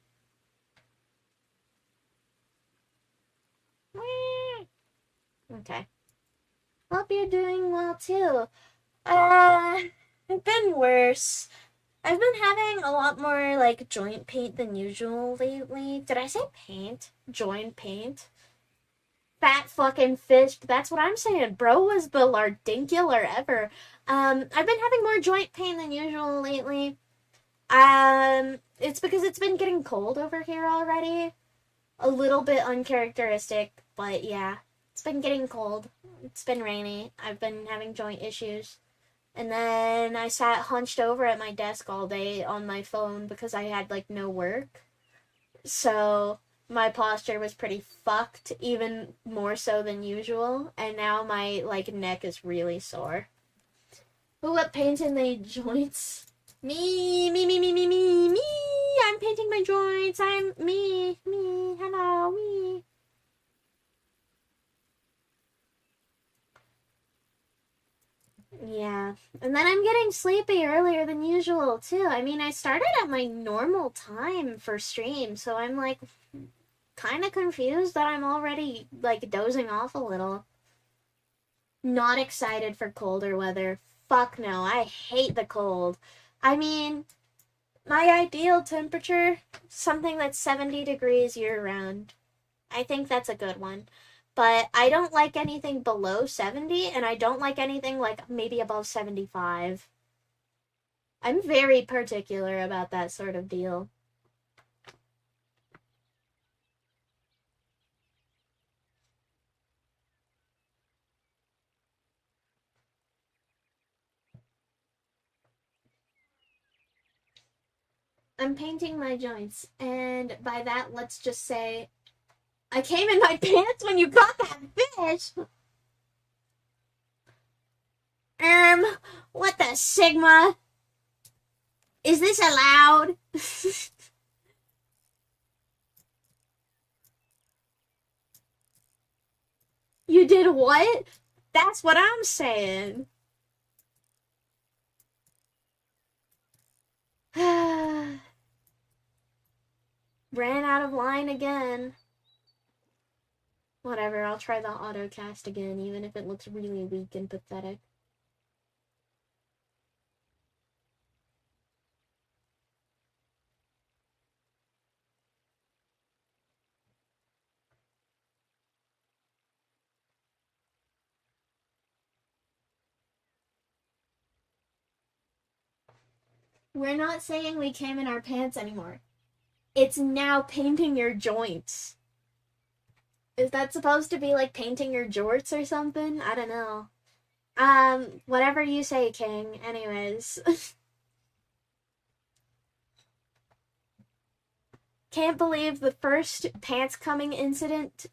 S1: Okay. Hope you're doing well, too. I've been worse. I've been having a lot more, like, joint paint than usual lately. Did I say paint? Joint paint? Fat fucking fish. That's what I'm saying. Bro was the lardincular ever. I've been having more joint pain than usual lately. It's because it's been getting cold over here already. A little bit uncharacteristic, but yeah. It's been getting cold. It's been rainy. I've been having joint issues. And then I sat hunched over at my desk all day on my phone because I had, like, no work. So my posture was pretty fucked, even more so than usual, and now my, like, neck is really sore. Who what painting the joints? Me, I'm painting my joints, I'm me, hello, me. Yeah, and then I'm getting sleepy earlier than usual, too. I mean, I started at my normal time for stream, so I'm, like, kind of confused that I'm already, like, dozing off a little. Not excited for colder weather. Fuck no, I hate the cold. I mean, my ideal temperature, something that's 70 degrees year-round. I think that's a good one. But I don't like anything below 70, and I don't like anything, like, maybe above 75. I'm very particular about that sort of deal. I'm painting my joints, and by that, let's just say, I came in my pants when you caught that fish! What the Sigma? Is this allowed? You did what? That's what I'm saying. Ran out of line again. Whatever, I'll try the autocast again, even if it looks really weak and pathetic. We're not saying we came in our pants anymore. It's now painting your joints. Is that supposed to be like painting your jorts or something? I don't know. Whatever you say, King. Anyways. Can't believe the first pants coming incident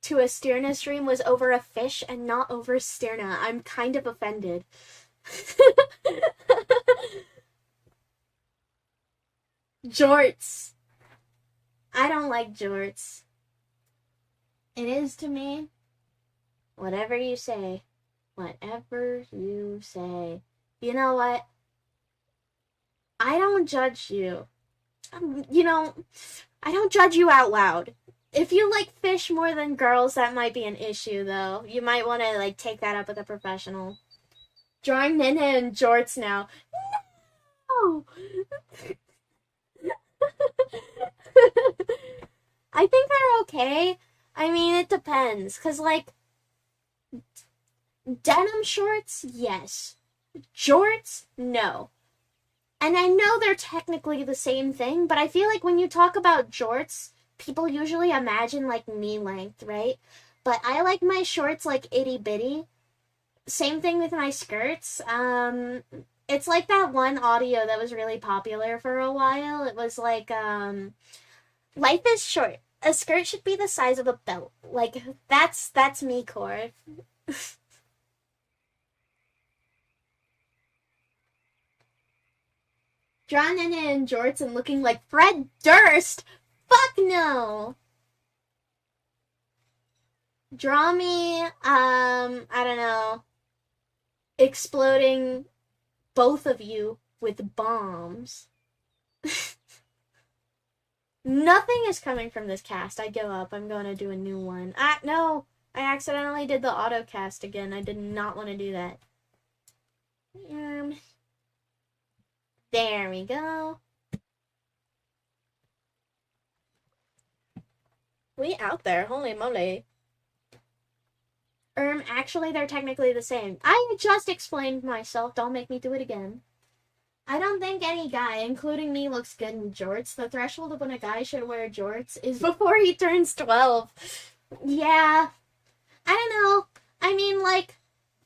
S1: to a Stjernee stream was over a fish and not over Stjernee. I'm kind of offended. Jorts. I don't like jorts. It is to me. Whatever you say. Whatever you say. You know what? I don't judge you. You know, I don't judge you out loud. If you like fish more than girls, that might be an issue, though. You might want to, like, take that up with a professional. Drawing Ninja and jorts now. No! I think they're okay. I mean, it depends. Because, like, denim shorts, yes. Jorts, no. And I know they're technically the same thing, but I feel like when you talk about jorts, people usually imagine, like, knee length, right? But I like my shorts, like, itty bitty. Same thing with my skirts. It's like that one audio that was really popular for a while. It was like, life is short. A skirt should be the size of a belt. Like, that's me, Core. Drawn in jorts and looking like Fred Durst? Fuck no! Draw me, I don't know, exploding both of you with bombs. Nothing is coming from this cast. I give up. I'm going to do a new one. No! I accidentally did the auto cast again. I did not want to do that. There we go. We out there. Holy moly. Actually, they're technically the same. I just explained myself. Don't make me do it again. I don't think any guy, including me, looks good in jorts. The threshold of when a guy should wear jorts is before he turns 12. Yeah. I don't know. I mean, like,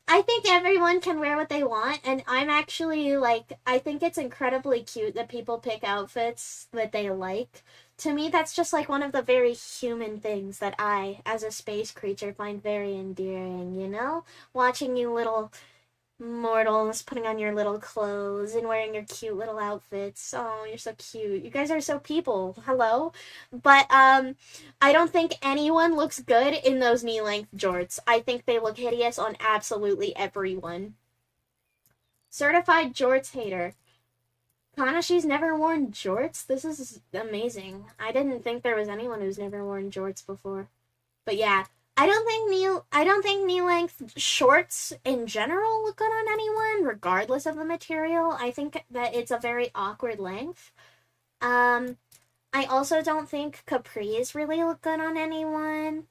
S1: I think everyone can wear what they want, and I'm actually, like, I think it's incredibly cute that people pick outfits that they like. To me, that's just, like, one of the very human things that I, as a space creature, find very endearing, you know? Watching you little mortals putting on your little clothes and wearing your cute little outfits. Oh, you're so cute. You guys are so people. Hello? But, I don't think anyone looks good in those knee-length jorts. I think they look hideous on absolutely everyone. Certified jorts hater. Kanashi's never worn jorts? This is amazing. I didn't think there was anyone who's never worn jorts before. But yeah, I don't think knee-length shorts in general look good on anyone, regardless of the material. I think that it's a very awkward length. I also don't think capris really look good on anyone.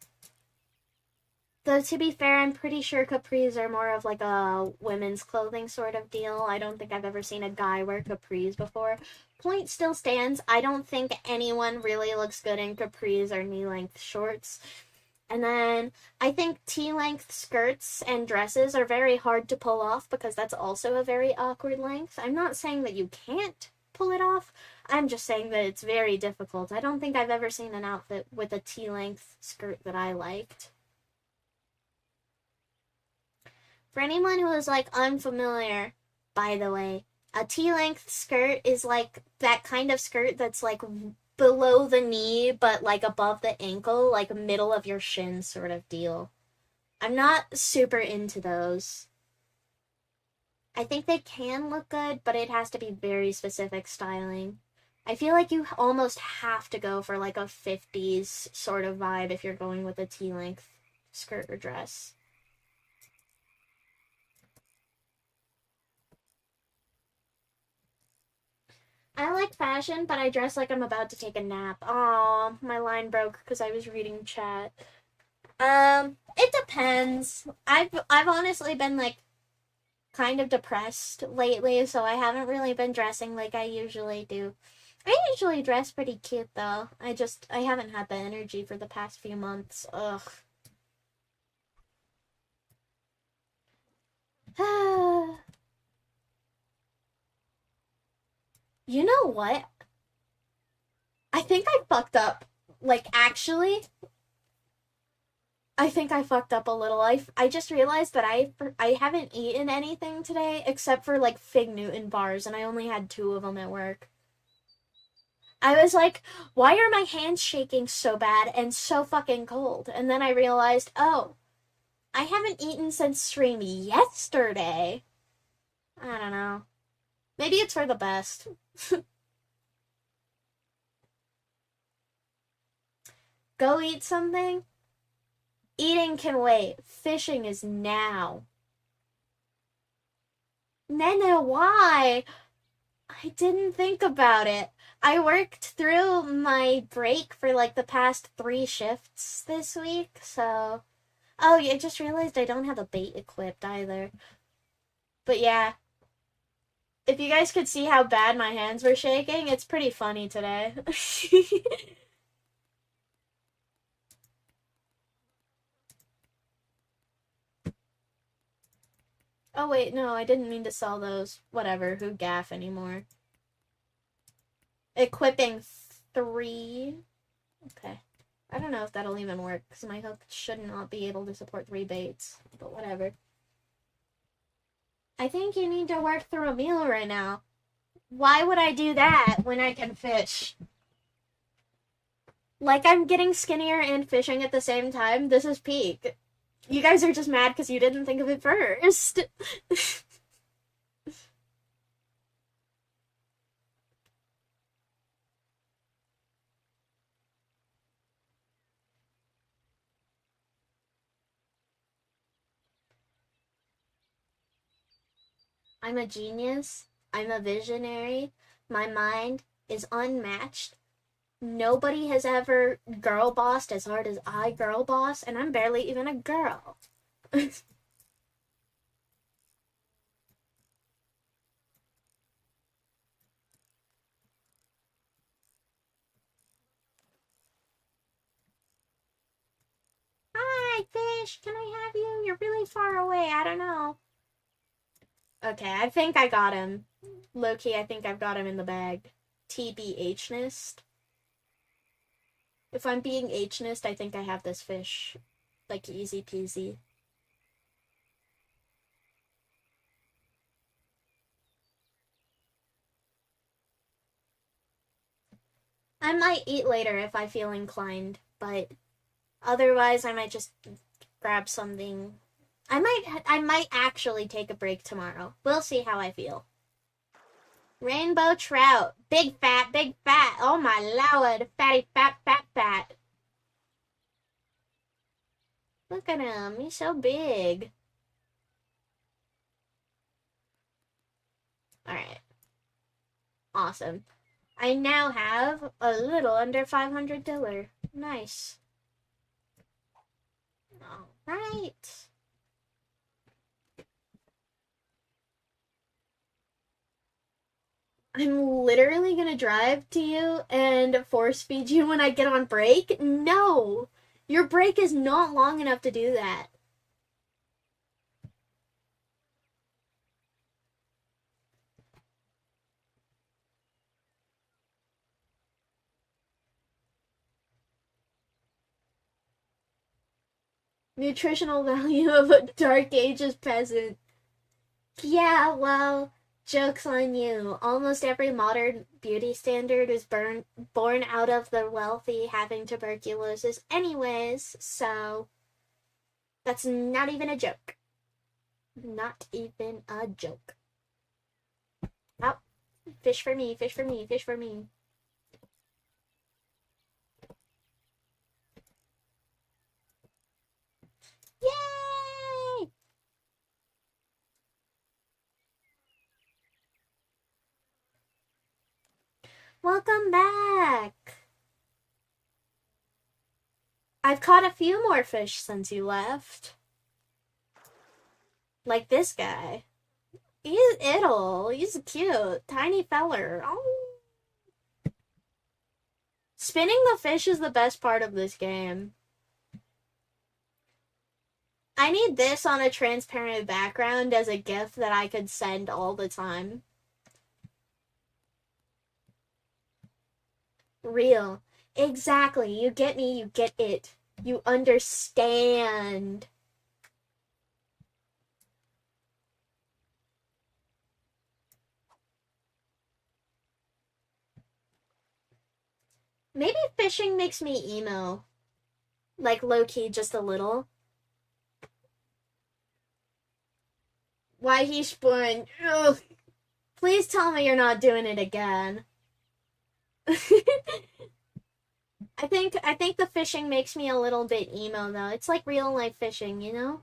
S1: Though, to be fair, I'm pretty sure capris are more of like a women's clothing sort of deal. I don't think I've ever seen a guy wear capris before. Point still stands. I don't think anyone really looks good in capris or knee-length shorts. And then I think T-length skirts and dresses are very hard to pull off because that's also a very awkward length. I'm not saying that you can't pull it off. I'm just saying that it's very difficult. I don't think I've ever seen an outfit with a T-length skirt that I liked. For anyone who is, like, unfamiliar, by the way, a T-length skirt is, like, that kind of skirt that's, like, below the knee, but, like, above the ankle, like, middle of your shin sort of deal. I'm not super into those. I think they can look good, but it has to be very specific styling. I feel like you almost have to go for, like, a 50s sort of vibe if you're going with a T-length skirt or dress. I like fashion, but I dress like I'm about to take a nap. Aw, my line broke because I was reading chat. It depends. I've honestly been, like, kind of depressed lately, so I haven't really been dressing like I usually do. I usually dress pretty cute, though. I haven't had the energy for the past few months. Ugh. You know what? I think I fucked up. Like, actually, I think I fucked up a little. I just realized that I haven't eaten anything today except for, like, Fig Newton bars, and I only had 2 of them at work. I was like, why are my hands shaking so bad and so fucking cold? And then I realized, oh, I haven't eaten since stream yesterday. I don't know. Maybe it's for the best. Go eat something? Eating can wait. Fishing is now. Nene, why? I didn't think about it. I worked through my break for like the past 3 shifts this week, so. Oh, yeah, I just realized I don't have a bait equipped either. But yeah, if you guys could see how bad my hands were shaking, it's pretty funny today. Oh wait, no, I didn't mean to sell those. Whatever, who gaff anymore? Equipping 3. Okay. I don't know if that'll even work, because my hook should not be able to support 3 baits. But whatever. I think you need to work through a meal right now. Why would I do that when I can fish? Like I'm getting skinnier and fishing at the same time? This is peak. You guys are just mad because you didn't think of it first. I'm a genius. I'm a visionary. My mind is unmatched. Nobody has ever girl bossed as hard as I girl boss, and I'm barely even a girl. Hi, fish. Can I have you? You're really far away. I don't know. Okay, I think I got him. Low-key, I think I've got him in the bag. TBH-nist. If I'm being H-nist, I think I have this fish. Like, easy peasy. I might eat later if I feel inclined, but otherwise I might just grab something. I might actually take a break tomorrow. We'll see how I feel. Rainbow trout. Big fat, big fat. Oh my lord. Fatty fat, fat, fat. Look at him. He's so big. Alright. Awesome. I now have a little under 500 diller. Nice. Alright. I'm literally gonna drive to you and force feed you when I get on break? No! Your break is not long enough to do that. Nutritional value of a Dark Ages peasant. Yeah, well, joke's on you. Almost every modern beauty standard is born out of the wealthy having tuberculosis anyways, so that's not even a joke. Not even a joke. Oh, fish for me, fish for me, fish for me. Yay! Welcome back! I've caught a few more fish since you left. Like this guy. He's ittle. He's cute. Tiny feller. Oh. Spinning the fish is the best part of this game. I need this on a transparent background as a GIF that I could send all the time. Real. Exactly. You get me, you get it. You understand. Maybe fishing makes me emo. Like low-key, just a little. Why he spun? Ugh. Please tell me you're not doing it again. I think the fishing makes me a little bit emo though. It's like real life fishing, you know?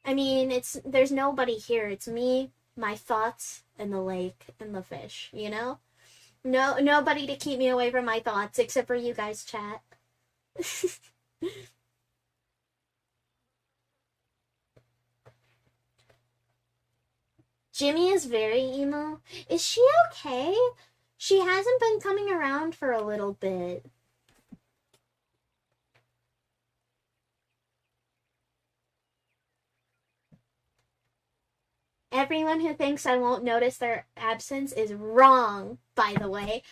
S1: I mean, there's nobody here. It's me, my thoughts, and the lake and the fish, you know? No, nobody to keep me away from my thoughts except for you guys, chat. Jimmy is very emo. Is she okay? She hasn't been coming around for a little bit. Everyone who thinks I won't notice their absence is wrong, by the way.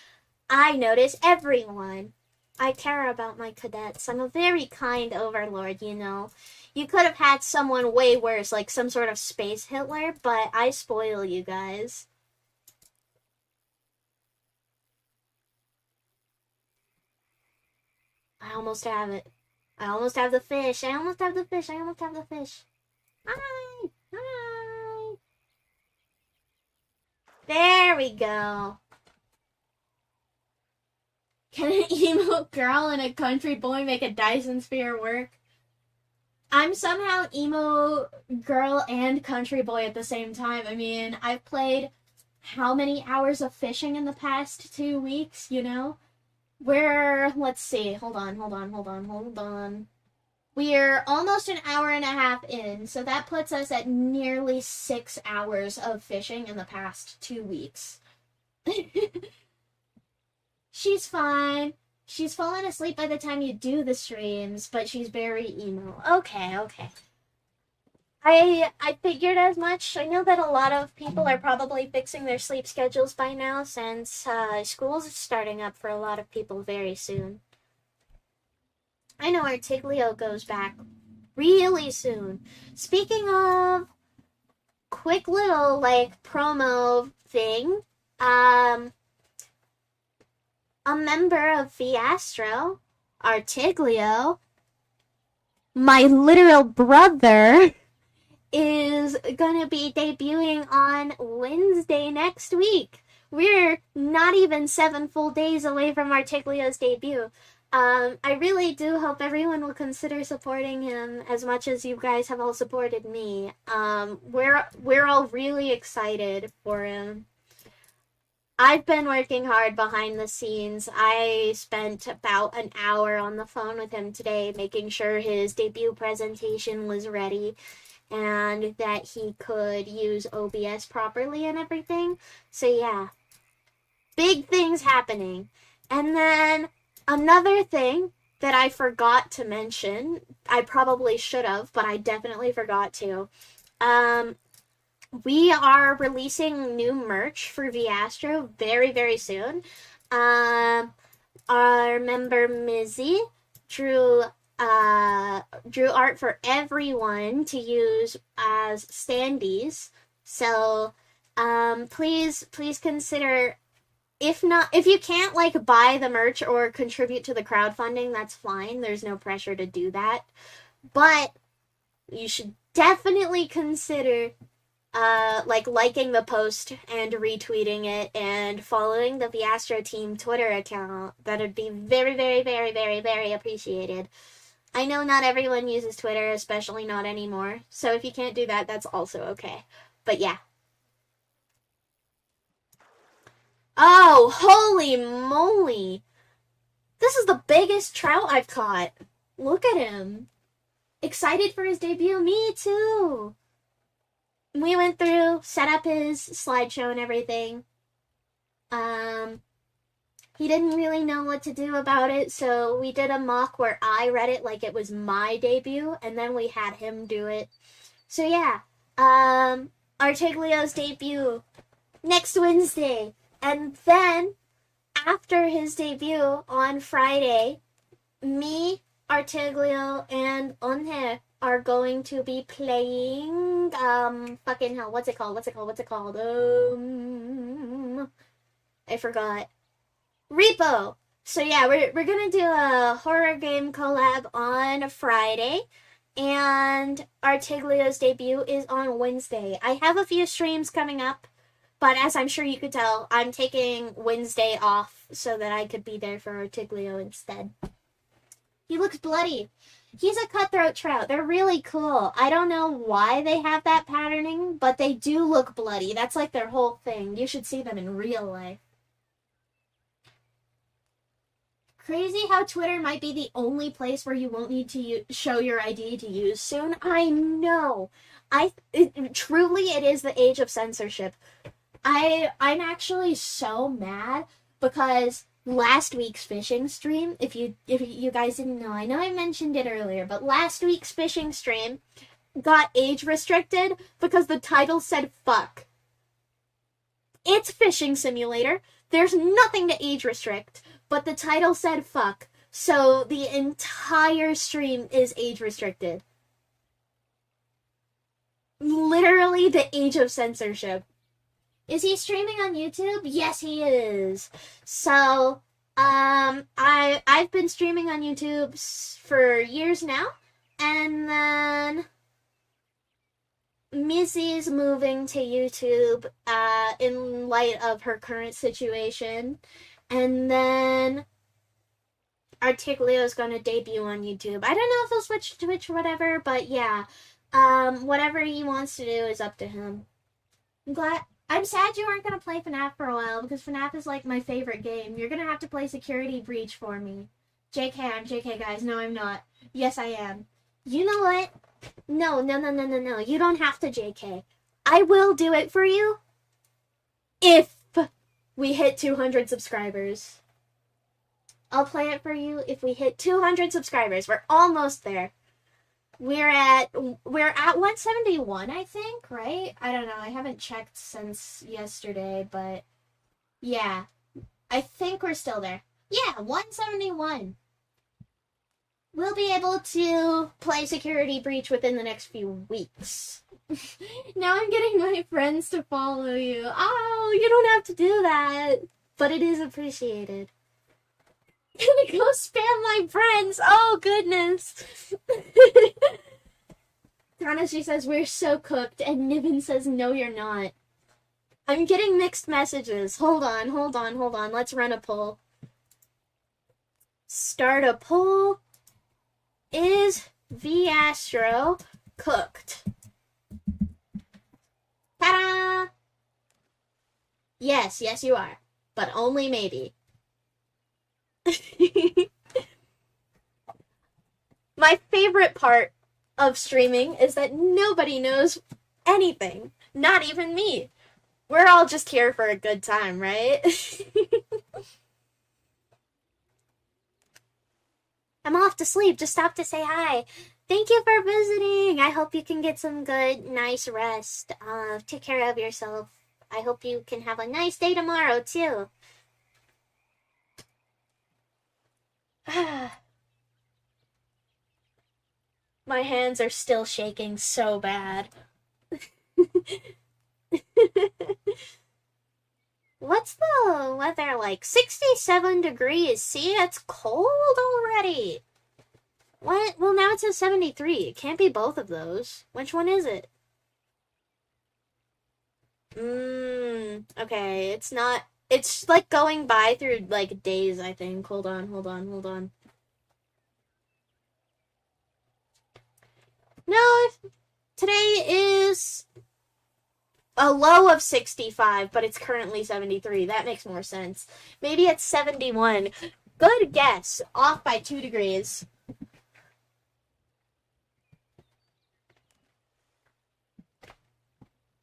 S1: I notice everyone. I care about my cadets. I'm a very kind overlord, you know. You could have had someone way worse, like some sort of space Hitler, but I spoil you guys. I almost have it. I almost have the fish. I almost have the fish. I almost have the fish. Hi! Hi! There we go. Can an emo girl and a country boy make a Dyson sphere work? I'm somehow emo girl and country boy at the same time. I mean, I've played how many hours of fishing in the past 2 weeks, you know? Let's see, hold on. We're almost an hour and a half in, so that puts us at nearly 6 hours of fishing in the past 2 weeks. She's fine. She's fallen asleep by the time you do the streams, but she's very emo. Okay. I figured as much. I know that a lot of people are probably fixing their sleep schedules by now since school's starting up for a lot of people very soon. I know Artiglio goes back really soon. Speaking of quick little promo thing, a member of VAstro, Artiglio, my literal brother, is gonna be debuting on Wednesday next week. We're not even 7 full days away from Artiglio's debut. I really do hope everyone will consider supporting him as much as you guys have all supported me. We're all really excited for him. I've been working hard behind the scenes. I spent about an hour on the phone with him today, making sure his debut presentation was ready and that he could use OBS properly and everything. So yeah, big things happening. And then another thing that I forgot to mention, I probably should have, but I definitely forgot to. We are releasing new merch for VAstro very, very soon. Our member Mizzy drew art for everyone to use as standees. So please consider, if you can't buy the merch or contribute to the crowdfunding, that's fine. There's no pressure to do that. But you should definitely consider liking the post and retweeting it and following the VAstro team Twitter account. That'd be very, very, very, very, very appreciated. I know not everyone uses Twitter, especially not anymore. So if you can't do that, that's also okay. But yeah. Oh, holy moly! This is the biggest trout I've caught. Look at him. Excited for his debut? Me too. We went through, set up his slideshow and everything. He didn't really know what to do about it, so we did a mock where I read it like it was my debut, and then we had him do it. So yeah, Artiglio's debut next Wednesday. And then, after his debut on Friday, me, Artiglio, and Onhe are going to be playing, fucking hell, what's it called? I forgot. Repo! So yeah, we're gonna do a horror game collab on Friday, and Artiglio's debut is on Wednesday. I have a few streams coming up, but as I'm sure you could tell, I'm taking Wednesday off so that I could be there for Artiglio instead. He looks bloody. He's a cutthroat trout. They're really cool. I don't know why they have that patterning, but they do look bloody. That's like their whole thing. You should see them in real life. Crazy how Twitter might be the only place where you won't need to show your ID to use soon. I know. Truly, it is the age of censorship. I'm actually so mad because last week's fishing stream, if you guys didn't know, I know I mentioned it earlier, but last week's fishing stream got age restricted because the title said fuck. It's Fishing Simulator. There's nothing to age restrict, but the title said fuck. So the entire stream is age restricted. Literally the age of censorship. Is he streaming on YouTube? Yes, he is. So, I've been streaming on YouTube for years now, and then Missy's moving to YouTube, in light of her current situation, and then Articulio's gonna debut on YouTube. I don't know if he'll switch to Twitch or whatever, but yeah, whatever he wants to do is up to him. I'm sad you weren't going to play FNAF for a while, because FNAF is, like, my favorite game. You're going to have to play Security Breach for me. JK, I'm JK, guys. No, I'm not. Yes, I am. You know what? No. You don't have to, JK. I will do it for you if we hit 200 subscribers. I'll play it for you if we hit 200 subscribers. We're almost there. We're at 171, I think, right? I don't know. I haven't checked since yesterday, but yeah. I think we're still there. Yeah, 171. We'll be able to play Security Breach within the next few weeks. Now I'm getting my friends to follow you. Oh, you don't have to do that. But it is appreciated. Gonna go spam my friends. Oh, goodness. Tanashi says, we're so cooked, and Niven says, no, you're not. I'm getting mixed messages. Hold on. Let's run a poll. Start a poll. Is VAstro cooked? Ta-da! Yes, you are. But only maybe. My favorite part of streaming is that nobody knows anything. Not even me. We're all just here for a good time, right? I'm off to sleep. Just stopped to say hi. Thank you for visiting. I hope you can get some good, nice rest. Take care of yourself. I hope you can have a nice day tomorrow, too. My hands are still shaking so bad. What's the weather like? 67 degrees. See, it's cold already. What? Well, now it says 73. It can't be both of those. Which one is it? Okay, it's not. It's like going by through like days, I think. Hold on. No, today is a low of 65, but it's currently 73. That makes more sense. Maybe it's 71. Good guess. Off by 2 degrees.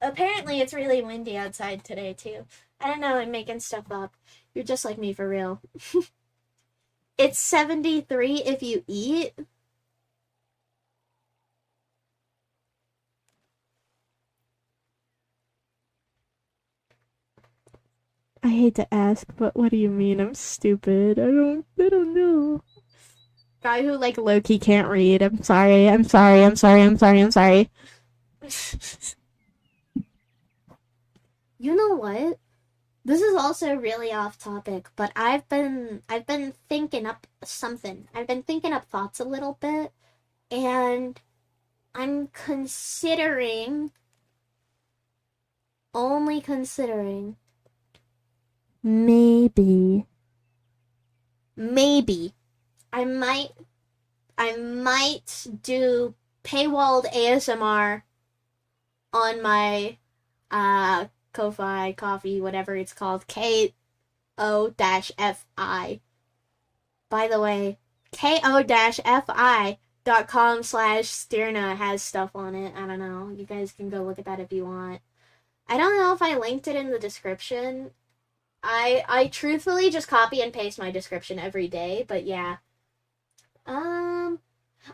S1: Apparently, it's really windy outside today, too. I don't know, I'm making stuff up. You're just like me for real. It's 73 if you eat. I hate to ask, but what do you mean? I'm stupid. I don't know. Guy who like low-key can't read. I'm sorry. You know what? This is also really off topic, but I've been thinking up something. I've been thinking up thoughts a little bit, and I'm only considering maybe I might I might do paywalled ASMR on my Ko-Fi, Coffee, whatever it's called, KO-FI. By the way, ko-fi.com/Stjernee has stuff on it. I don't know. You guys can go look at that if you want. I don't know if I linked it in the description. I truthfully just copy and paste my description every day, but yeah.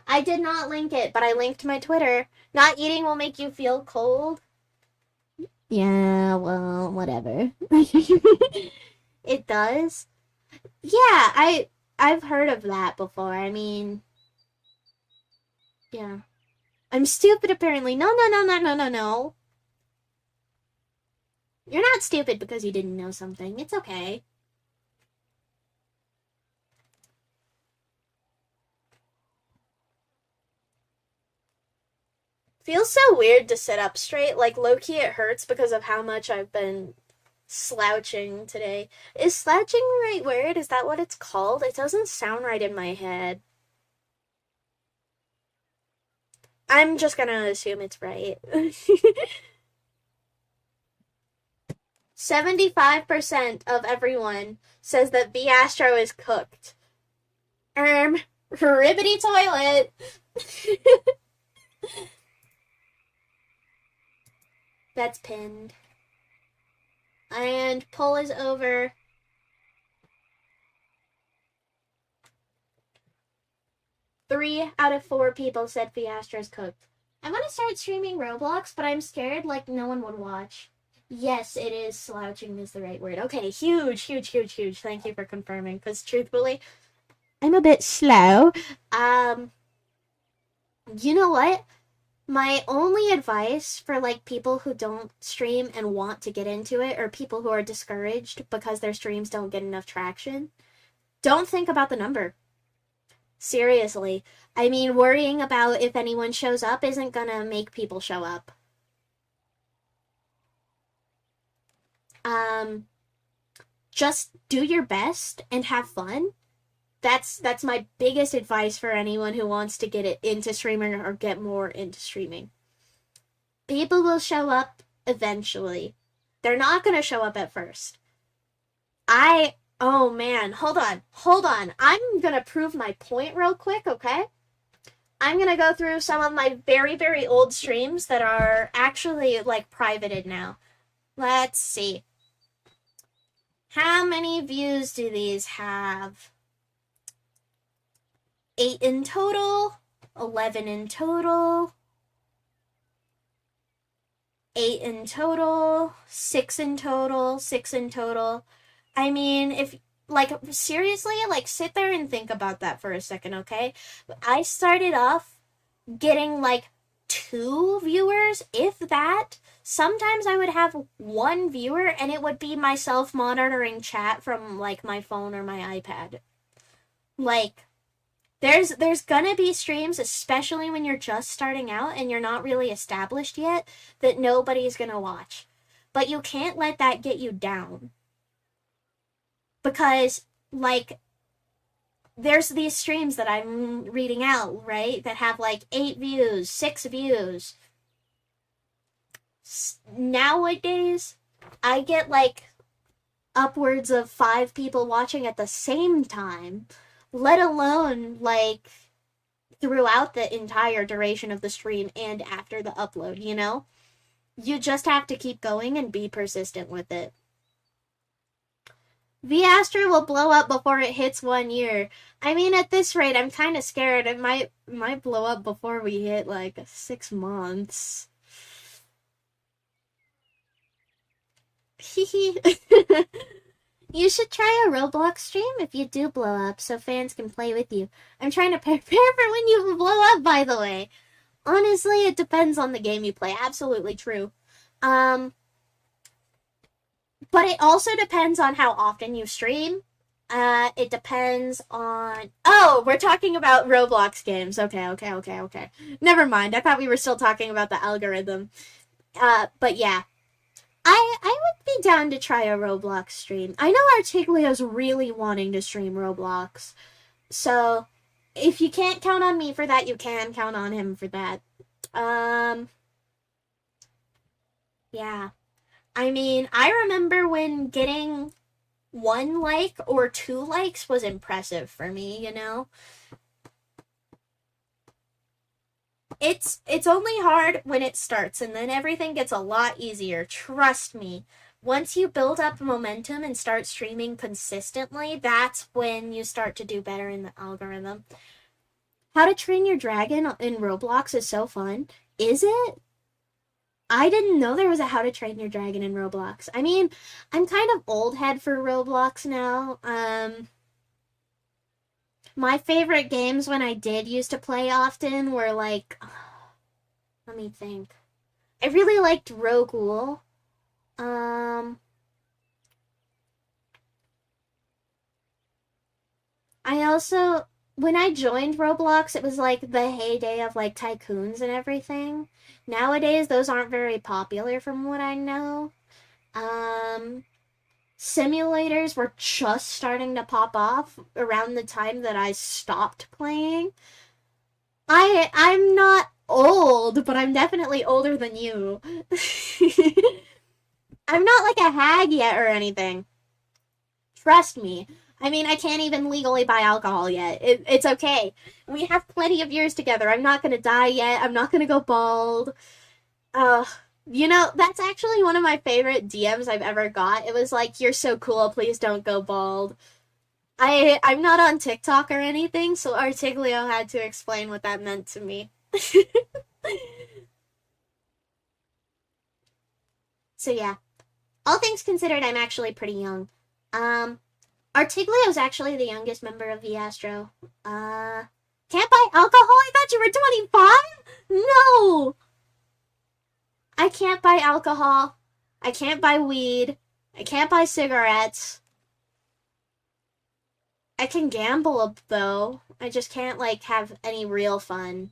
S1: I did not link it, but I linked my Twitter. Not eating will make you feel cold. Yeah, well, whatever. It does. Yeah, I've heard of that before. I mean, yeah. I'm stupid apparently. No. You're not stupid because you didn't know something. It's okay. Feels so weird to sit up straight. Like, low-key it hurts because of how much I've been slouching today. Is slouching the right word? Is that what it's called? It doesn't sound right in my head. I'm just gonna assume it's right. 75% of everyone says that VAstro is cooked. Ribbity toilet. That's pinned. And poll is over. Three out of 4 people said VAstro's cooked. I want to start streaming Roblox, but I'm scared like no one would watch. Yes, it is. Slouching is the right word. Okay, huge. Thank you for confirming, because truthfully, I'm a bit slow. You know what? My only advice for, like, people who don't stream and want to get into it, or people who are discouraged because their streams don't get enough traction, don't think about the number. Seriously. I mean, worrying about if anyone shows up isn't gonna make people show up. Just do your best and have fun. That's my biggest advice for anyone who wants to get into streaming or get more into streaming. People will show up eventually. They're not going to show up at first. Oh man, hold on. I'm going to prove my point real quick, okay? I'm going to go through some of my very, very old streams that are actually, like, privated now. Let's see. How many views do these have? 8 in total, 11 in total, 8 in total, 6 in total, 6 in total. I mean, if, like, seriously, like, sit there and think about that for a second, okay? I started off getting, like, 2 viewers, if that. Sometimes I would have 1 viewer, and it would be myself monitoring chat from, like, my phone or my iPad. Like, there's gonna be streams, especially when you're just starting out and you're not really established yet, that nobody's gonna watch. But you can't let that get you down. Because, like, there's these streams that I'm reading out, right? That have, like, 8 views, 6 views. Nowadays, I get, like, upwards of 5 people watching at the same time. Let alone, like, throughout the entire duration of the stream and after the upload, you know? You just have to keep going and be persistent with it. VAstro will blow up before it hits 1 year. I mean, at this rate, I'm kind of scared. It might blow up before we hit, like, 6 months. Hehe. You should try a Roblox stream if you do blow up, so fans can play with you. I'm trying to prepare for when you blow up, by the way. Honestly, it depends on the game you play. Absolutely true. But it also depends on how often you stream. It depends on... Oh, we're talking about Roblox games. Okay. Never mind. I thought we were still talking about the algorithm. But yeah. I would be down to try a Roblox stream. I know Artiglio's really wanting to stream Roblox. So, if you can't count on me for that, you can count on him for that. Yeah. I mean, I remember when getting 1 like or 2 likes was impressive for me, you know? It's only hard when it starts, and then everything gets a lot easier. Trust me. Once you build up momentum and start streaming consistently, that's when you start to do better in the algorithm. How to Train Your Dragon in Roblox is so fun. Is it? I didn't know there was a How to Train Your Dragon in Roblox. I mean, I'm kind of old head for Roblox now. My favorite games when I did used to play often were like, let me think. I really liked Rogue. I also, when I joined Roblox, it was like the heyday of like tycoons and everything. Nowadays, those aren't very popular from what I know. Simulators were just starting to pop off around the time that I stopped playing. I'm not old, but I'm definitely older than you. I'm not like a hag yet or anything. Trust me. I mean, I can't even legally buy alcohol yet. It's okay. We have plenty of years together. I'm not gonna die yet. I'm not gonna go bald. You know, that's actually one of my favorite DMs I've ever got. It was like, "You're so cool, please don't go bald." I'm not on TikTok or anything, so Artiglio had to explain what that meant to me. So yeah. All things considered, I'm actually pretty young. Artiglio's actually the youngest member of VAstro. Can't buy alcohol? I thought you were 25? No! I can't buy alcohol. I can't buy weed. I can't buy cigarettes. I can gamble, though. I just can't, like, have any real fun.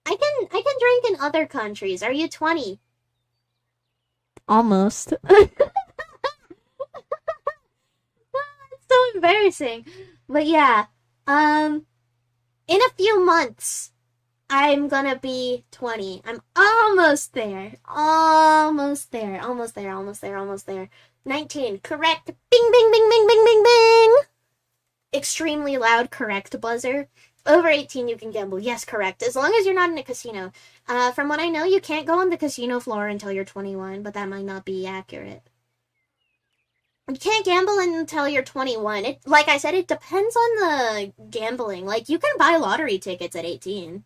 S1: I can drink in other countries. Are you 20? Almost. It's so embarrassing. But yeah, in a few months, I'm gonna be 20. I'm almost there. Almost there. Almost there. Almost there. Almost there. 19. Correct. Bing, bing, bing, bing, bing, bing, bing. Extremely loud correct buzzer. Over 18, you can gamble. Yes, correct. As long as you're not in a casino. From what I know, you can't go on the casino floor until you're 21, but that might not be accurate. You can't gamble until you're 21. Like I said, it depends on the gambling. Like, you can buy lottery tickets at 18.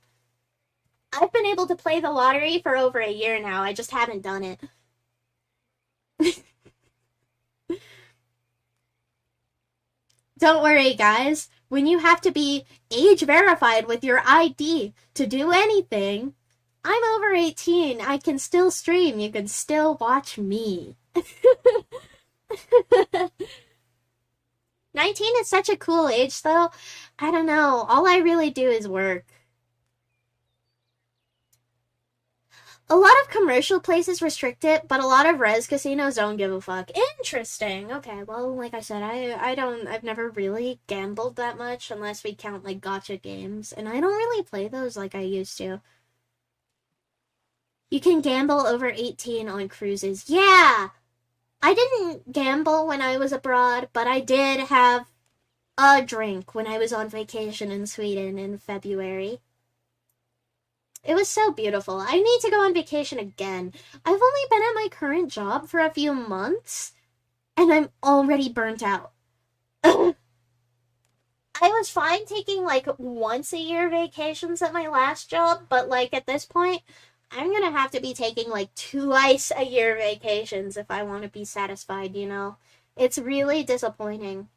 S1: I've been able to play the lottery for over a year now. I just haven't done it. Don't worry, guys. When you have to be age verified with your ID to do anything, I'm over 18. I can still stream. You can still watch me. 19 is such a cool age, though. I don't know. All I really do is work. A lot of commercial places restrict it, but a lot of res casinos don't give a fuck. Interesting. Okay, well, like I said, I've never really gambled that much unless we count, like, gacha games, and I don't really play those like I used to. You can gamble over 18 on cruises. Yeah! I didn't gamble when I was abroad, but I did have a drink when I was on vacation in Sweden in February. It was so beautiful. I need to go on vacation again. I've only been at my current job for a few months, and I'm already burnt out. I was fine taking, like, once a year vacations at my last job, but, like, at this point, I'm gonna have to be taking, like, twice a year vacations if I want to be satisfied, you know? It's really disappointing.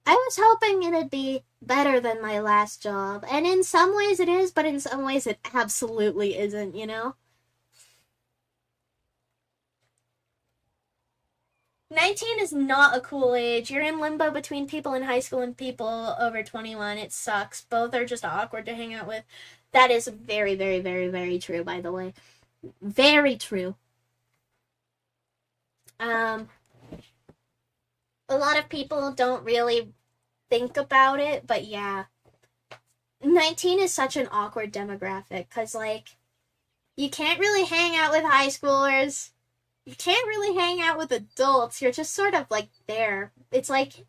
S1: I was hoping it'd be better than my last job, and in some ways it is, but in some ways it absolutely isn't, you know? 19 is not a cool age. You're in limbo between people in high school and people over 21. It sucks. Both are just awkward to hang out with. That is very, very, very, very true, by the way. Very true. A lot of people don't really think about it, but yeah. 19 is such an awkward demographic, because, like, you can't really hang out with high schoolers. You can't really hang out with adults. You're just sort of, like, there. It's like,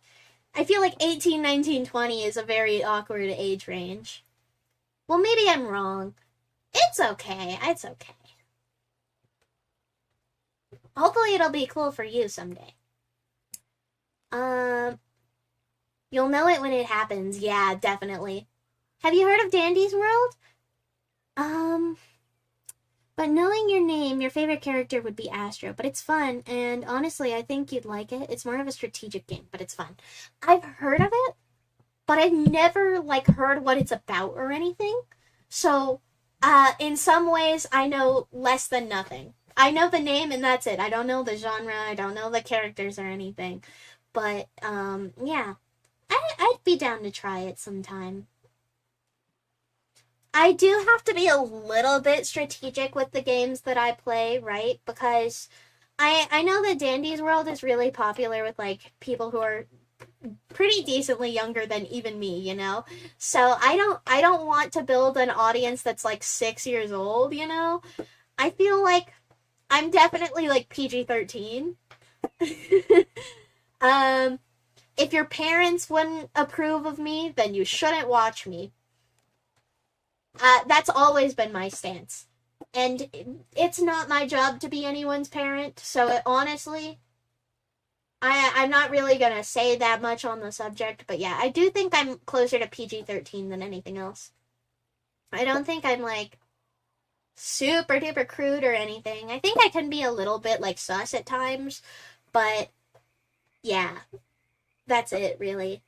S1: I feel like 18, 19, 20 is a very awkward age range. Well, maybe I'm wrong. It's okay. It's okay. Hopefully it'll be cool for you someday. You'll know it when it happens. Yeah, definitely. Have you heard of Dandy's World? But knowing your name, your favorite character would be Astro, but it's fun, and honestly, I think you'd like it. It's more of a strategic game, but it's fun. I've heard of it, but I've never, like, heard what it's about or anything. So, in some ways, I know less than nothing. I know the name and that's it. I don't know the genre, I don't know the characters or anything. But, yeah. I'd be down to try it sometime. I do have to be a little bit strategic with the games that I play, right? Because I know that Dandy's World is really popular with, like, people who are pretty decently younger than even me, you know? So I don't want to build an audience that's, like, 6 years old, you know? I feel like I'm definitely, like, PG-13. If your parents wouldn't approve of me, then you shouldn't watch me. That's always been my stance. And it's not my job to be anyone's parent, so honestly, I'm not really gonna say that much on the subject, but yeah, I do think I'm closer to PG-13 than anything else. I don't think I'm, like, super duper crude or anything. I think I can be a little bit, like, sus at times, but yeah, that's it, really.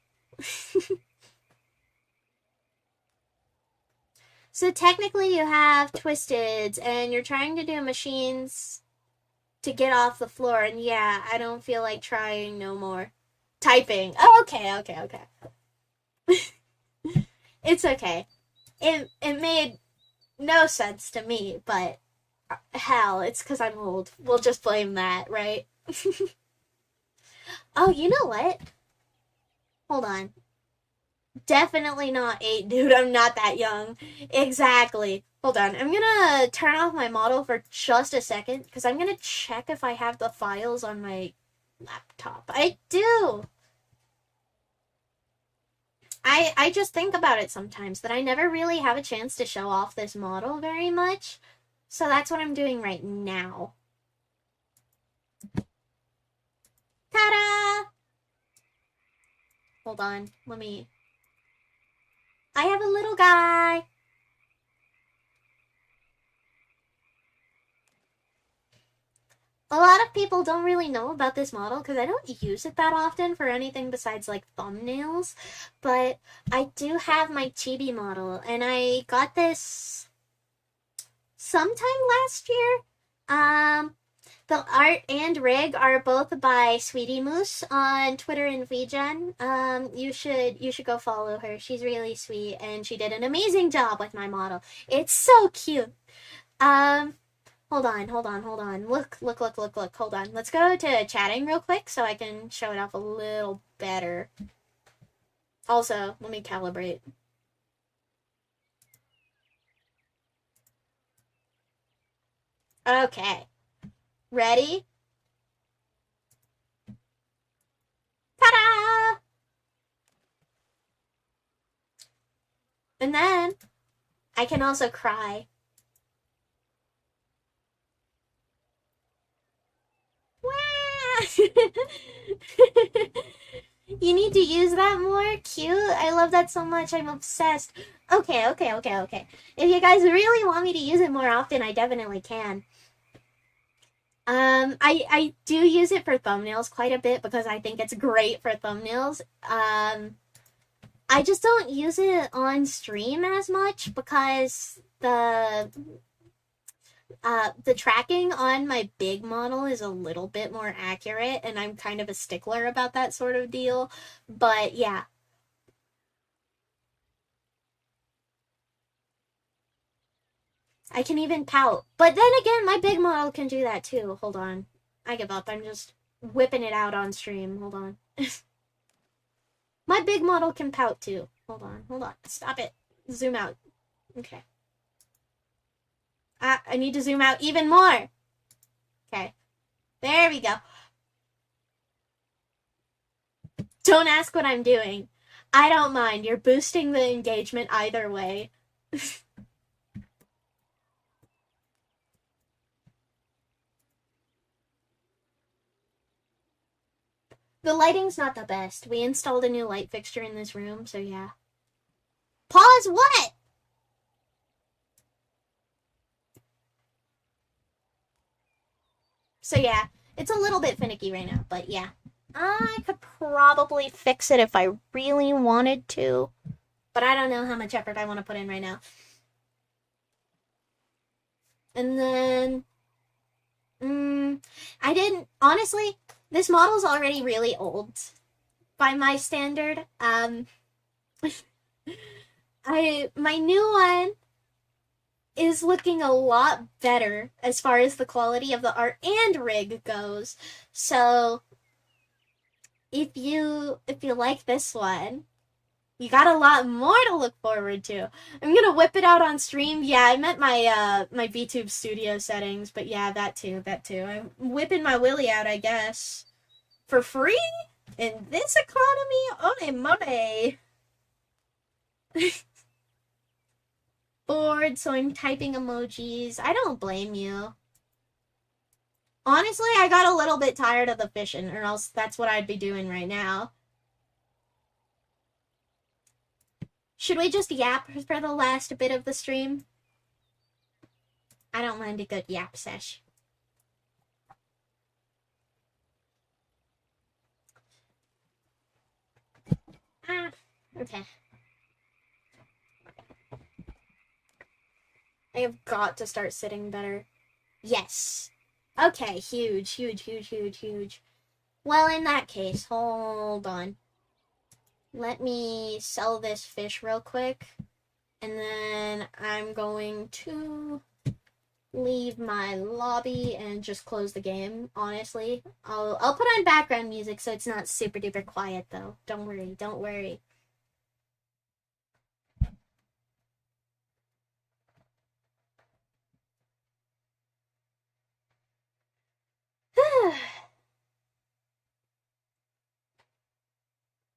S1: So technically you have Twisteds, and you're trying to do machines to get off the floor, and yeah, I don't feel like trying no more. Typing. Oh, okay. It's okay. It made no sense to me, but hell, it's because I'm old. We'll just blame that, right? Oh, you know what? Hold on. Definitely not 8, dude. I'm not that young. Exactly. Hold on. I'm gonna turn off my model for just a second, because I'm gonna check if I have the files on my laptop. I do! I just think about it sometimes, that I never really have a chance to show off this model very much. So that's what I'm doing right now. Ta-da! Hold on. I have a little guy! A lot of people don't really know about this model because I don't use it that often for anything besides, like, thumbnails. But I do have my Chibi model, and I got this sometime last year. The art and rig are both by Sweetiemousse on Twitter and VGen. You should go follow her. She's really sweet, and she did an amazing job with my model. It's so cute. Hold on. Look. Hold on. Let's go to chatting real quick so I can show it off a little better. Also, let me calibrate. Okay. Ready? Ta-da! And then, I can also cry. You need to use that more? Cute. I love that so much. I'm obsessed. Okay. If you guys really want me to use it more often, I definitely can. I do use it for thumbnails quite a bit because I think it's great for thumbnails. I just don't use it on stream as much because the tracking on my big model is a little bit more accurate, and I'm kind of a stickler about that sort of deal. But yeah. I can even pout. But then again, my big model can do that too. Hold on. I give up. I'm just whipping it out on stream. Hold on. My big model can pout too. Hold on. Stop it. Zoom out. Okay. I need to zoom out even more. Okay. There we go. Don't ask what I'm doing. I don't mind. You're boosting the engagement either way. The lighting's not the best. We installed a new light fixture in this room, so yeah. Pause what? So yeah, it's a little bit finicky right now, but yeah. I could probably fix it if I really wanted to, but I don't know how much effort I want to put in right now. And then, I didn't, honestly, this model's already really old by my standard. My new one is looking a lot better as far as the quality of the art and rig goes. So if you like this one, you got a lot more to look forward to. I'm gonna whip it out on stream. Yeah, I meant my my VTube studio settings, but yeah, that too. I'm whipping my willy out, I guess, for free in this economy. Ole mole. Bored, so I'm typing emojis. I don't blame you. Honestly, I got a little bit tired of the fishing, or else that's what I'd be doing right now. Should we just yap for the last bit of the stream? I don't mind a good yap sesh. Okay. I have got to start sitting better. Yes. Okay, huge. Well, in that case, hold on. Let me sell this fish real quick. And then I'm going to leave my lobby and just close the game, honestly. I'll put on background music so it's not super duper quiet, though. Don't worry.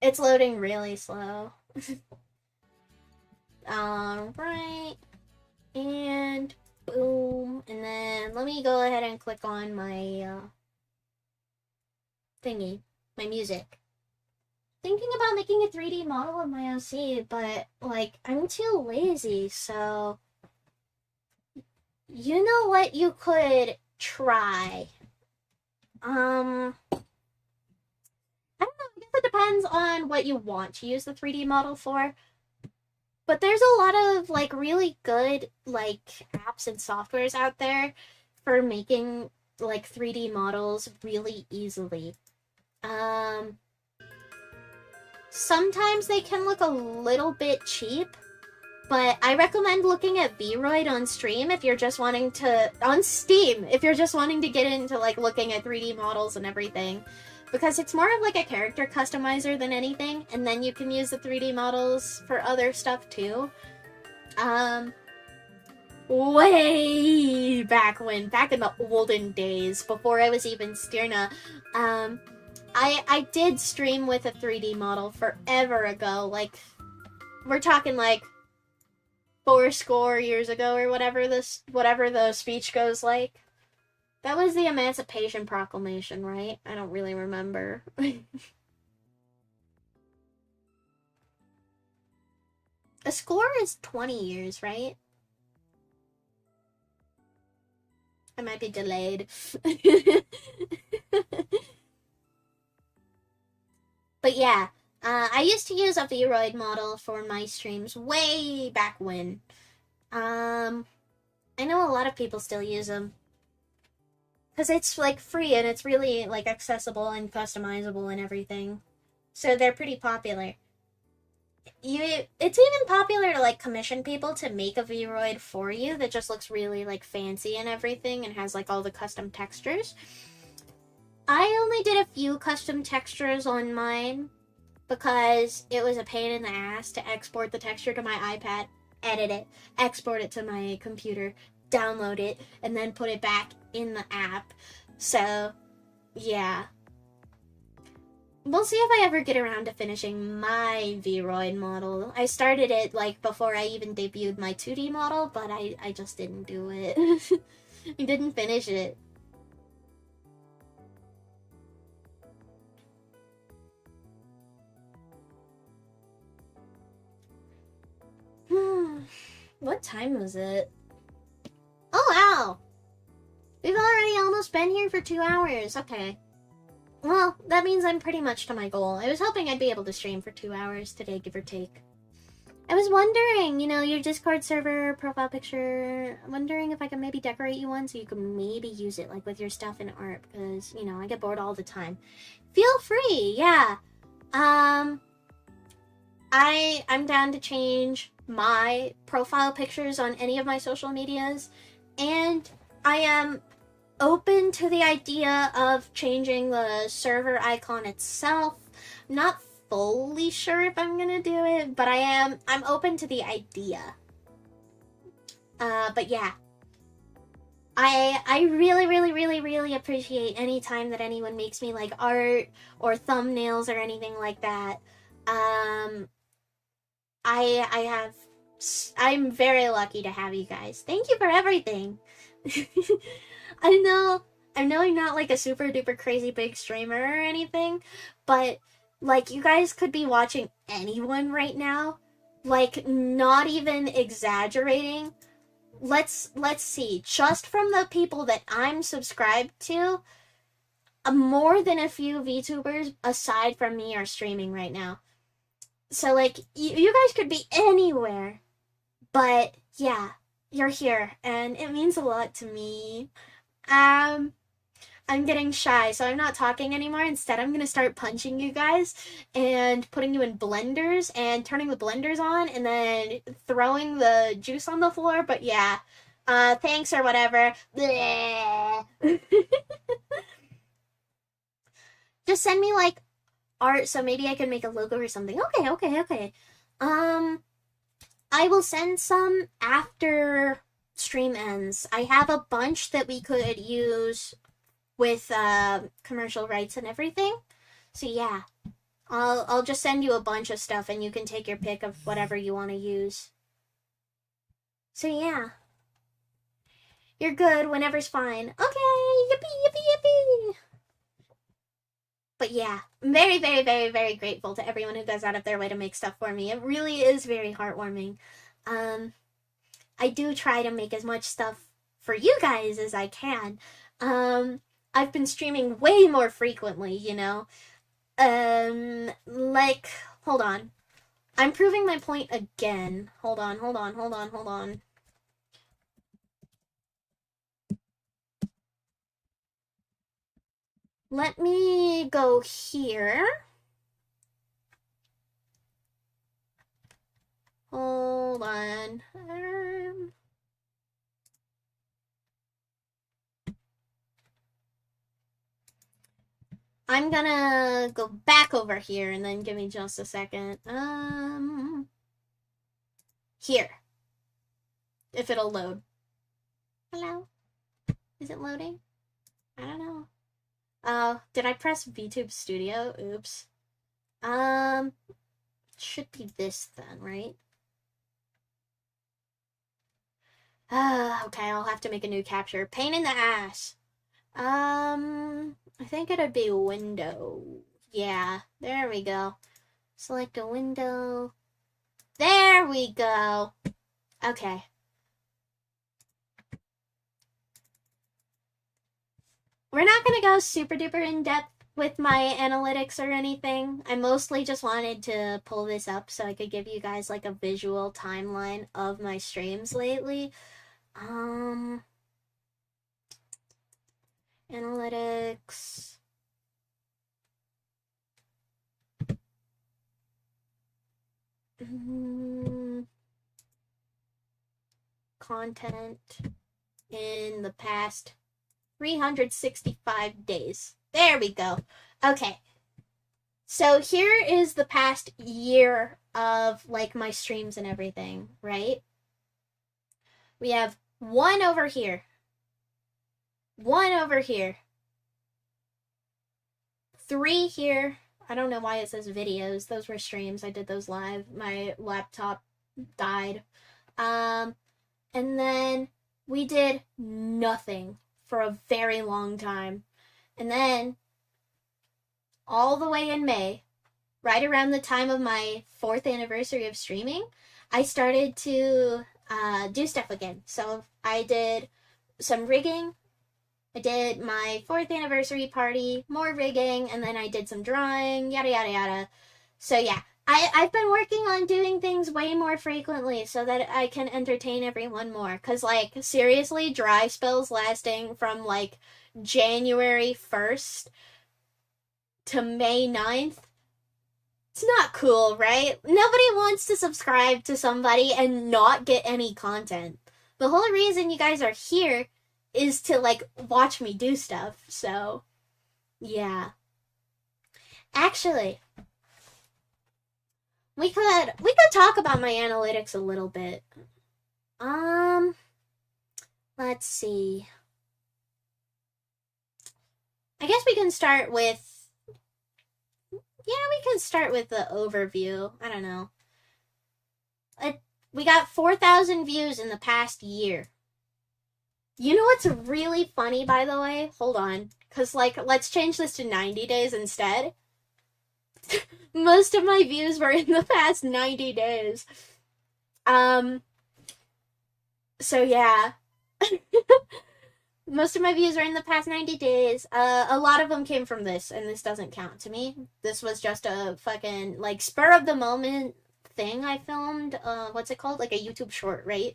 S1: It's loading really slow. Alright. And boom. And then let me go ahead and click on my thingy. My music. Thinking about making a 3D model of my OC, but like I'm too lazy, so you know what you could try? I don't know, I guess it depends on what you want to use the 3D model for. But there's a lot of like really good like apps and softwares out there for making like 3D models really easily. Sometimes they can look a little bit cheap, but I recommend looking at VRoid on stream if you're just wanting to, on Steam, if you're just wanting to get into like looking at 3D models and everything. Because it's more of like a character customizer than anything, and then you can use the 3D models for other stuff too. Way back in the olden days, before I was even Stjernee, I did stream with a 3D model forever ago. Like, we're talking like 80 years ago or whatever the speech goes like. That was the Emancipation Proclamation, right? I don't really remember. A score is 20 years, right? I might be delayed. But yeah, I used to use a VRoid model for my streams way back when. I know a lot of people still use them. Because it's, like, free and it's really, like, accessible and customizable and everything. So they're pretty popular. It's even popular to, like, commission people to make a VRoid for you that just looks really, like, fancy and everything and has, like, all the custom textures. I only did a few custom textures on mine because it was a pain in the ass to export the texture to my iPad, edit it, export it to my computer, download it, and then put it back in the app. So, yeah. We'll see if I ever get around to finishing my Vroid model. I started it, like, before I even debuted my 2D model, but I just didn't do it. I didn't finish it. What time was it? Oh, wow! We've already almost been here for 2 hours. Okay. Well, that means I'm pretty much to my goal. I was hoping I'd be able to stream for 2 hours today, give or take. I was wondering, you know, your Discord server profile picture, I'm wondering if I could maybe decorate you one so you could maybe use it, like, with your stuff and art, because, you know, I get bored all the time. Feel free, yeah. I'm down to change my profile pictures on any of my social medias, and I am open to the idea of changing the server icon itself. I'm not fully sure if I'm gonna do it, but I'm open to the idea. But yeah. I really appreciate any time that anyone makes me, like, art or thumbnails or anything like that. I'm very lucky to have you guys. Thank you for everything. I know I'm not like a super duper crazy big streamer or anything, but like you guys could be watching anyone right now. Like, not even exaggerating. Let's see. Just from the people that I'm subscribed to, more than a few VTubers aside from me are streaming right now. So, like, you guys could be anywhere. But, yeah, you're here, and it means a lot to me. I'm getting shy, so I'm not talking anymore. Instead, I'm gonna start punching you guys and putting you in blenders and turning the blenders on and then throwing the juice on the floor. But yeah, thanks or whatever. Just send me, like, art so maybe I can make a logo or something. Okay. I will send some after stream ends. I have a bunch that we could use with commercial rights and everything. So yeah, I'll just send you a bunch of stuff and you can take your pick of whatever you want to use. So yeah, you're good. Whenever's fine. Okay, yippee. But yeah, I'm very grateful to everyone who goes out of their way to make stuff for me. It really is very heartwarming. I do try to make as much stuff for you guys as I can. I've been streaming way more frequently, you know. Like, hold on. I'm proving my point again. Hold on. Let me go here. Hold on. I'm gonna go back over here and then give me just a second. Here. If it'll load. Hello? Is it loading? I don't know. Did I press VTube Studio? Oops. Should be this then, right? Okay, I'll have to make a new capture. Pain in the ass. I think it'd be window. Yeah, there we go. Select a window. There we go. Okay. We're not gonna go super duper in depth with my analytics or anything. I mostly just wanted to pull this up so I could give you guys like a visual timeline of my streams lately. Analytics. Content in the past 365 days. There we go. Okay. So here is the past year of like my streams and everything, right? We have one over here. One over here. 3 here. I don't know why it says videos. Those were streams. I did those live. My laptop died. And then we did nothing for a very long time. And then all the way in May, right around the time of my 4th anniversary of streaming, I started to do stuff again. So I did some rigging. I did my 4th anniversary party, more rigging, and then I did some drawing, yada yada yada. So yeah, I've been working on doing things way more frequently so that I can entertain everyone more. Because, like, seriously, dry spells lasting from, like, January 1st to May 9th, it's not cool, right? Nobody wants to subscribe to somebody and not get any content. The whole reason you guys are here is to, like, watch me do stuff, so, yeah. Actually, we could talk about my analytics a little bit. Let's see. I guess we can start with, we can start with the overview. I don't know. We got 4,000 views in the past year. You know what's really funny, by the way? Hold on. Because, like, let's change this to 90 days instead. Most of my views were in the past 90 days. So yeah. Most of my views were in the past 90 days. A lot of them came from this, and this doesn't count to me. This was just a fucking, like, spur of the moment thing I filmed. What's it called? Like a YouTube short, right?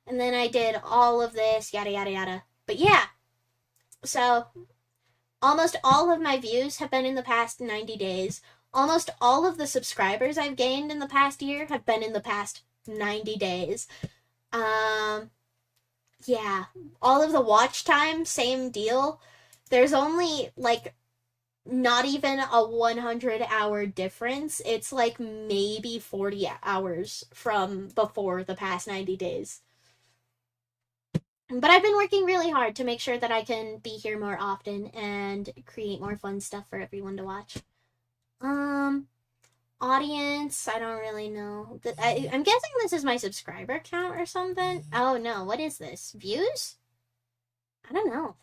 S1: And then I did all of this, yada yada yada. But yeah. So, almost all of my views have been in the past 90 days. Almost all of the subscribers I've gained in the past year have been in the past 90 days. Yeah. All of the watch time, same deal. There's only, like, not even a 100-hour difference. It's, like, maybe 40 hours from before the past 90 days. But I've been working really hard to make sure that I can be here more often and create more fun stuff for everyone to watch. Audience, I don't really know. I'm guessing this is my subscriber count or something. Oh no, what is this? Views? I don't know.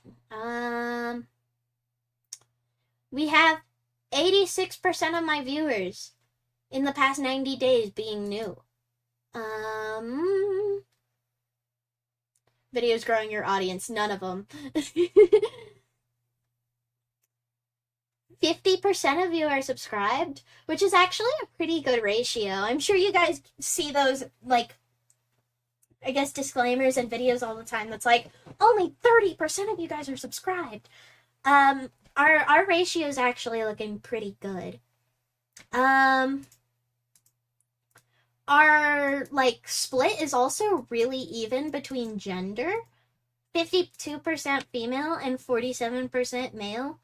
S1: We have 86% of my viewers in the past 90 days being new. Videos growing your audience, none of them. 50% of you are subscribed, which is actually a pretty good ratio. I'm sure you guys see those, like, I guess, disclaimers and videos all the time that's like, only 30% of you guys are subscribed. Our ratio is actually looking pretty good. Our, like, split is also really even between gender. 52% female and 47% male.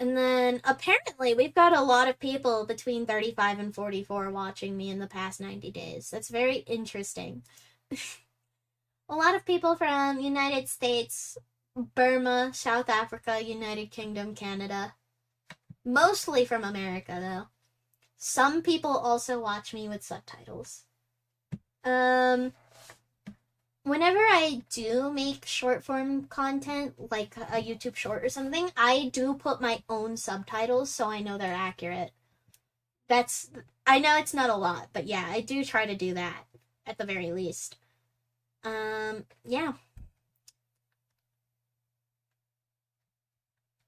S1: And then, apparently, we've got a lot of people between 35 and 44 watching me in the past 90 days. That's very interesting. A lot of people from United States, Burma, South Africa, United Kingdom, Canada. Mostly from America, though. Some people also watch me with subtitles. Whenever I do make short form content, like a YouTube short or something, I do put my own subtitles so I know they're accurate. I know it's not a lot, but yeah, I do try to do that at the very least. Yeah.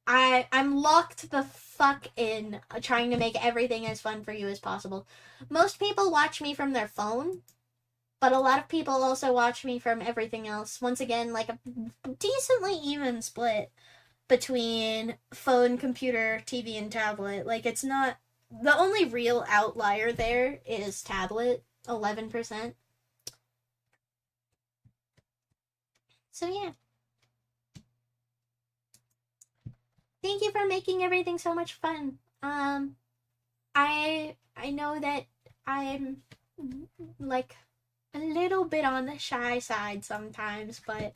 S1: I'm locked the fuck in trying to make everything as fun for you as possible. Most people watch me from their phone, but a lot of people also watch me from everything else. Once again, like a decently even split between phone, computer, TV, and tablet. Like, it's not... The only real outlier there is tablet, 11%. So, yeah. Thank you for making everything so much fun. I know that I'm like a little bit on the shy side sometimes, but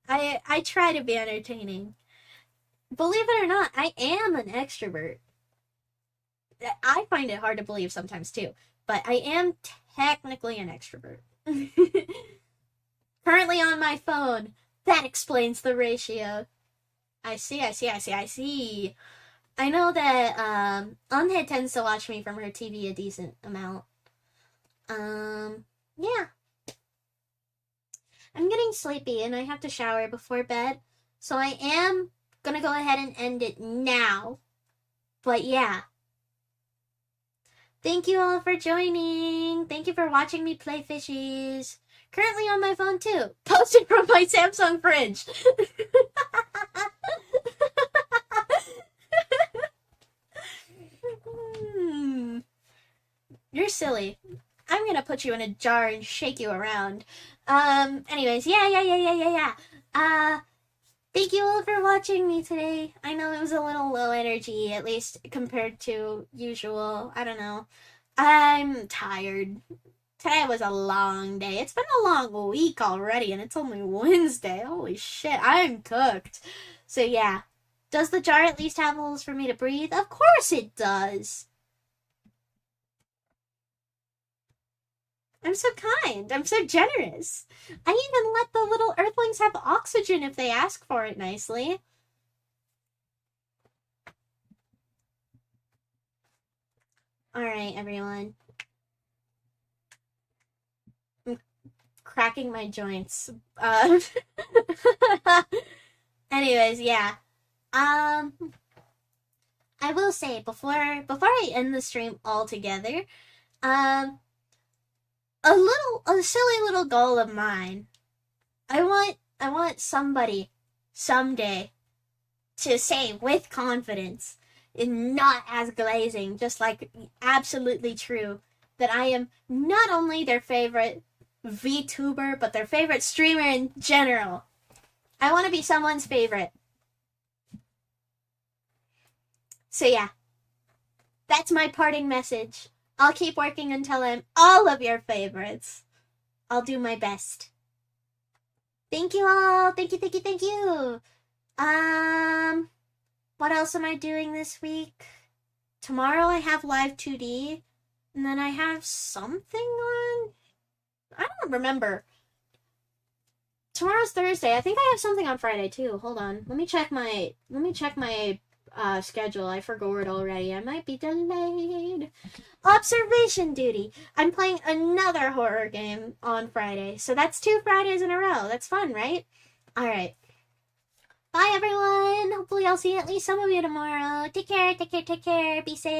S1: I try to be entertaining. Believe it or not, I am an extrovert. I find it hard to believe sometimes too, but I am technically an extrovert. Currently on my phone. That explains the ratio. I see. I know that Unhaenged tends to watch me from her TV a decent amount. Yeah. I'm getting sleepy and I have to shower before bed, so I am gonna go ahead and end it now. But yeah. Thank you all for joining. Thank you for watching me play fishies. Currently on my phone too. Posted from my Samsung fridge. You're silly. I'm gonna put you in a jar and shake you around. Anyways, yeah. Thank you all for watching me today. I know it was a little low energy, at least compared to usual. I don't know. I'm tired. Today was a long day. It's been a long week already, and it's only Wednesday. Holy shit, I'm cooked. So yeah. Does the jar at least have holes for me to breathe? Of course it does. I'm so kind. I'm so generous. I even let the little earthlings have oxygen if they ask for it nicely. Alright, everyone. I'm cracking my joints. Anyways, yeah. I will say before I end the stream altogether, a silly little goal of mine. I want somebody someday to say with confidence and not as glazing, just like absolutely true, that I am not only their favorite VTuber, but their favorite streamer in general. I want to be someone's favorite. So yeah, that's my parting message. I'll keep working until I'm all of your favorites. I'll do my best. Thank you all. Thank you. What else am I doing this week? Tomorrow I have live 2D, and then I have something on. I don't remember. Tomorrow's Thursday. I think I have something on Friday too. Hold on. Let me check my schedule. I forgot it already. I might be delayed. Observation duty. I'm playing another horror game on Friday. So that's 2 Fridays in a row. That's fun, right? Alright. Bye, everyone. Hopefully I'll see at least some of you tomorrow. Take care. Be safe.